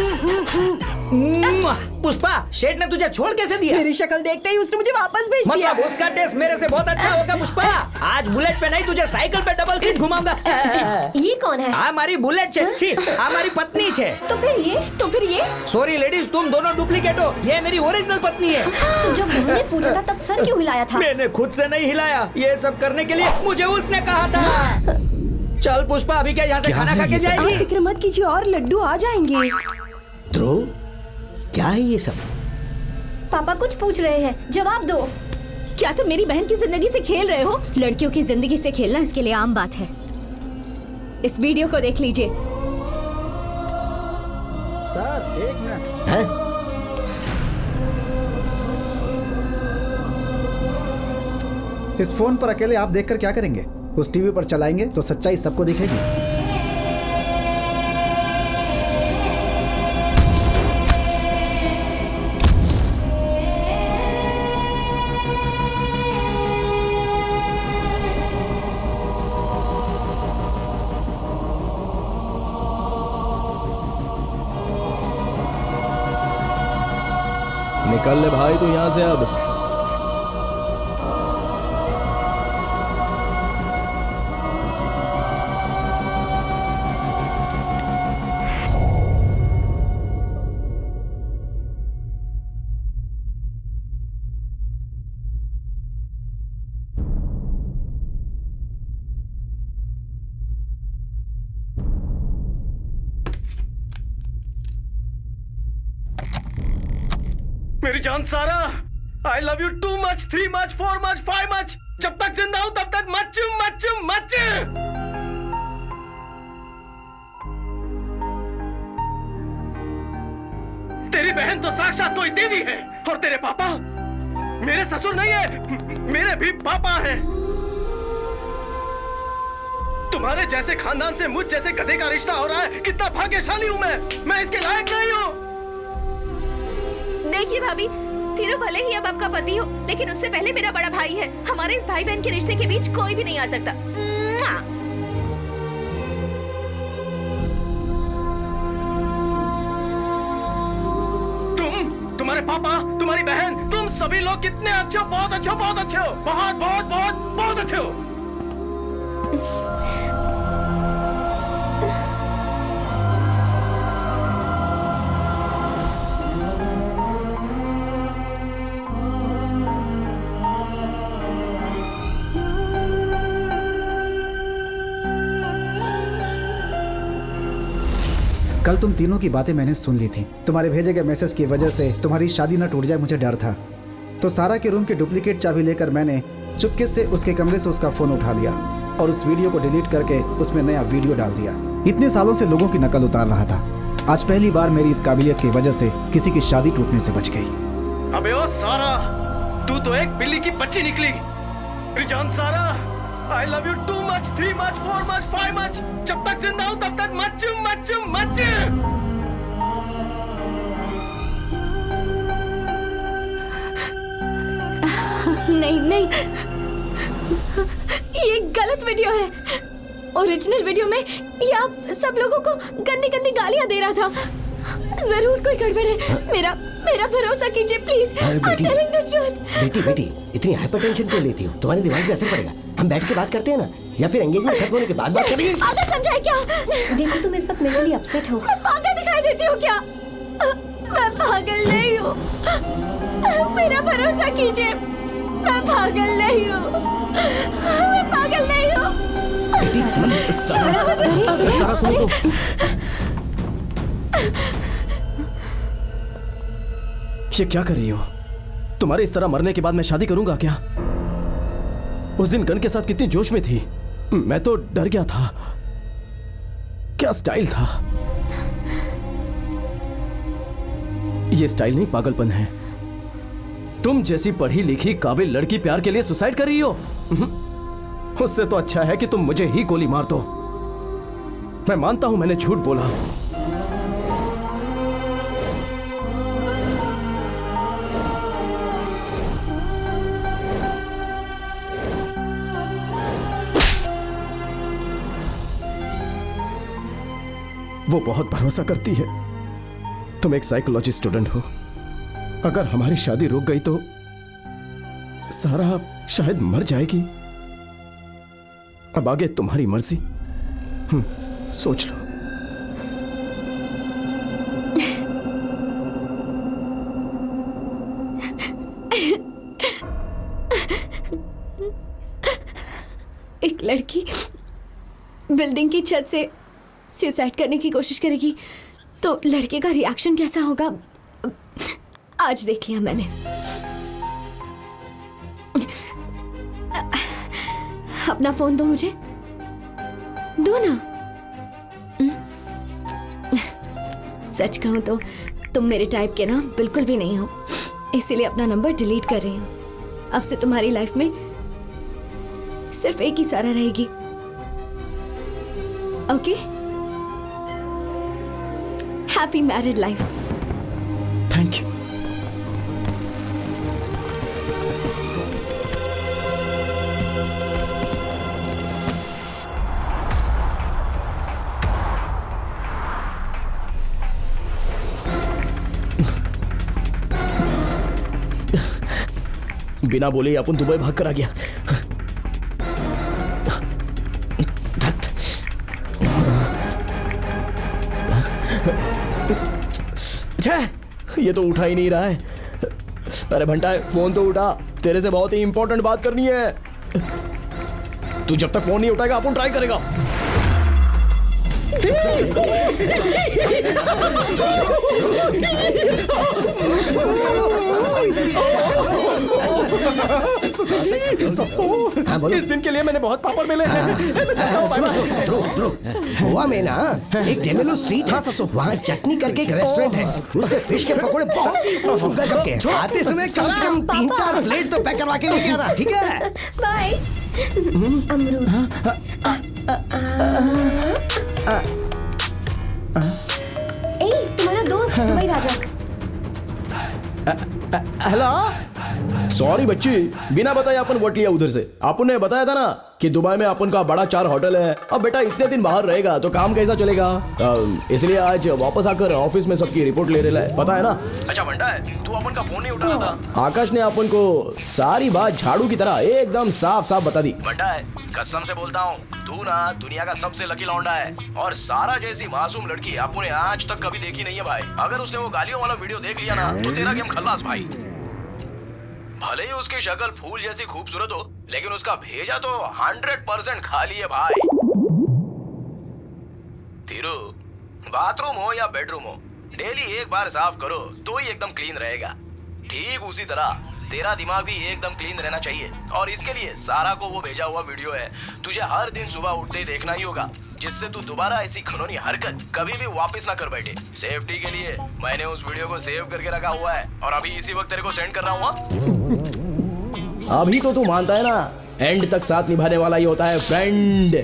पुष्पा, शेठ ने तुझे छोड़ कैसे दिया? मेरी शक्ल देखते ही उसने मुझे वापस भेज दिया। मतलब उसका टेस्ट मेरे से बहुत अच्छा होगा। पुष्पा, आज बुलेट पे नहीं, तुझे साइकिल पे डबल सीट घुमाऊंगा। ये कौन है? हमारी बुलेट छे, हमारी पत्नी छे। तो फिर ये सॉरी लेडीज, तुम दोनों डुप्लीकेट हो। ये मेरी ओरिजिनल पत्नी है। तो जब हमने पूछा था तब सर क्यों हिलाया था? मैंने खुद से नहीं हिलाया, ये सब करने के लिए मुझे उसने कहा था। चल पुष्पा, अभी क्या यहाँ से खाना खा के जाएगी? फिक्र मत कीजिए, और लड्डू आ जाएंगे। ध्रुव, क्या है ये सब? पापा कुछ पूछ रहे हैं, जवाब दो। क्या तुम मेरी बहन की जिंदगी से खेल रहे हो? लड़कियों की जिंदगी से खेलना इसके लिए आम बात है। इस वीडियो को देख लीजिए। Sir 1 minute. है? इस फोन पर अकेले आप देखकर क्या करेंगे? उस टीवी पर चलाएंगे तो सच्चाई सबको दिखेगी। निकल ले भाई तू यहाँ से अब। मेरी जान सारा, I love you too much, 3 much, 4 much, 5 much. जब तक जिंदा हूं तब तक मच मच मच। तेरी बहन तो साक्षात कोई देवी है और तेरे पापा मेरे ससुर नहीं है, मेरे भी पापा हैं। तुम्हारे जैसे खानदान से मुझ जैसे गधे का रिश्ता हो रहा है। कितना भाग्यशाली हूं मैं इसके लायक नहीं हूं। देखिए भाभी, तीनों भले ही अब आपका पति हो, लेकिन उससे पहले मेरा बड़ा भाई है। हमारे इस भाई बहन के रिश्ते के बीच कोई भी नहीं आ सकता। तुम्हारे पापा, तुम्हारी बहन, तुम सभी लोग कितने अच्छे हो, बहुत अच्छे हो, बहुत अच्छे हो, बहुत बहुत बहुत बहुत अच्छे हो। कल तुम तीनों की बातें मैंने सुन ली थी। तुम्हारे भेजे गए मैसेज की वजह से तुम्हारी शादी न टूट जाए, मुझे डर था। तो सारा के रूम की डुप्लीकेट चाबी लेकर मैंने चुपके से उसके कमरे से उसका फोन उठा लिया और उस वीडियो को डिलीट करके उसमें नया वीडियो डाल दिया। इतने सालों से लोगों की नकल उतार रहा था, आज पहली बार मेरी इस काबिलियत की वजह से किसी की शादी टूटने से बच गई। अबे ओ सारा, तू तो एक बिल्ली की बच्ची निकली। रिजान सारा, I love you too much, 3 much, 4 much, 5 much। जब तक जिंदा हूं तब तक मच मच मच। नहीं नहीं, ये गलत वीडियो है। ओरिजिनल वीडियो में ये आप सब लोगों को गंदी गंदी गालियां दे रहा था। जरूर कोई गड़बड़ है। मेरा भरोसा कीजिए प्लीज। बेटी इतनी हाइपरटेंशन क्यों लेती हो? तुम्हारे दिमाग पे असर पड़ेगा। हम बैठ के बात करते हैं ना, या फिर एंगेजमेंट खत्म होने के बाद बात करेंगे। पागल समझा है क्या? देखो तुम इस वक्त मेंटली अपसेट हो। मैं पागल दिखाई देती हूँ क्या? मैं पागल नहीं हूँ। मेरा भरोसा कीजिए, मैं पागल नहीं हूँ। मैं पागल नहीं हूँ। सारा सुनो तो। ये क्या कर रही हो? तुम्हारे इस तरह मरने के बाद मैं शादी करूंगा क्या? उस दिन गन के साथ कितनी जोश में थी, मैं तो डर गया था। क्या स्टाइल था? ये स्टाइल नहीं, पागलपन है। तुम जैसी पढ़ी लिखी काबिल लड़की प्यार के लिए सुसाइड कर रही हो? उससे तो अच्छा है कि तुम मुझे ही गोली मार दो। मैं मानता हूं मैंने झूठ बोला, वो बहुत भरोसा करती है। तुम एक साइकोलॉजी स्टूडेंट हो। अगर हमारी शादी रुक गई तो सारा शायद मर जाएगी। अब आगे तुम्हारी मर्जी। सोच लो। एक लड़की बिल्डिंग की छत से सुसाइड करने की कोशिश करेगी तो लड़के का रिएक्शन कैसा होगा आज देख लिया मैंने। अपना फोन दो मुझे, दो ना। सच कहूं तो तुम मेरे टाइप के ना बिल्कुल भी नहीं हो, इसीलिए अपना नंबर डिलीट कर रही हूं। अब से तुम्हारी लाइफ में सिर्फ एक ही सारा रहेगी। Okay? Happy married life. Thank you. बिना बोले अपन दुबई भाग कर आ गया। ये तो उठा ही नहीं रहा है। अरे भंटा, फोन तो उठा, तेरे से बहुत ही इंपॉर्टेंट बात करनी है। तू जब तक फोन नहीं उठाएगा अपन ट्राई करेगा। इस दिन के लिए मैंने बहुत पापड़ मिले हैं। गोवा में ना एक डेमेलो स्ट्रीट है, वहाँ चटनी करके एक रेस्टोरेंट है। उसके फिश के पकोड़े बहुत ही गजब के हैं। आते समय कम से कम 3-4 प्लेट तो पैक करवा के लेके आना, ठीक है? बाय। अमरूद। तुम्हारा दोस्त दुबई राजा। हेलो, सॉरी बच्ची, बिना बताए अपन वोट लिया उधर से। अपन ने बताया था ना कि दुबई में अपन का बड़ा 4 होटल है। अब बेटा इतने दिन बाहर रहेगा तो काम कैसा चलेगा? इसलिए आज वापस आकर ऑफिस में सबकी रिपोर्ट ले रहा है, पता है ना? अच्छा बंटा है, तू अपन का फोन नहीं उठा रहा था। आकाश ने अपन को सारी बात झाड़ू की तरह एकदम साफ साफ बता दी। बंटा है, कसम से बोलता हूँ, तू ना दुनिया का सबसे लकी लौंडा है। और सारा जैसी मासूम लड़की अपन ने आज तक कभी देखी नहीं है भाई। अगर उसने वो गालियों वाला वीडियो देख लिया ना तो तेरा गेम खल्लास भाई। भले ही उसकी शक्ल फूल जैसी खूबसूरत हो, लेकिन उसका भेजा तो 100% खाली है भाई। धीरू, बाथरूम हो या बेडरूम हो, डेली एक बार साफ करो तो ही एकदम क्लीन रहेगा। ठीक उसी तरह तेरा दिमाग भी एकदम क्लीन रहना चाहिए। और इसके लिए सारा को वो भेजा हुआ वीडियो है, तुझे हर दिन सुबह उठते ही देखना ही होगा, जिससे तू दोबारा ऐसी खनौनी हरकत कभी भी वापस ना कर बैठे। सेफ्टी के लिए मैंने उस वीडियो को सेव करके रखा हुआ है और अभी इसी वक्त तेरे को सेंड कर रहा हूँ। अभी तो तू मानता है ना, एंड तक साथ निभाने वाला ही होता है फ्रेंड।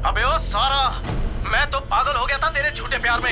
अबे ओ सारा, मैं तो पागल हो गया था तेरे झूठे प्यार में।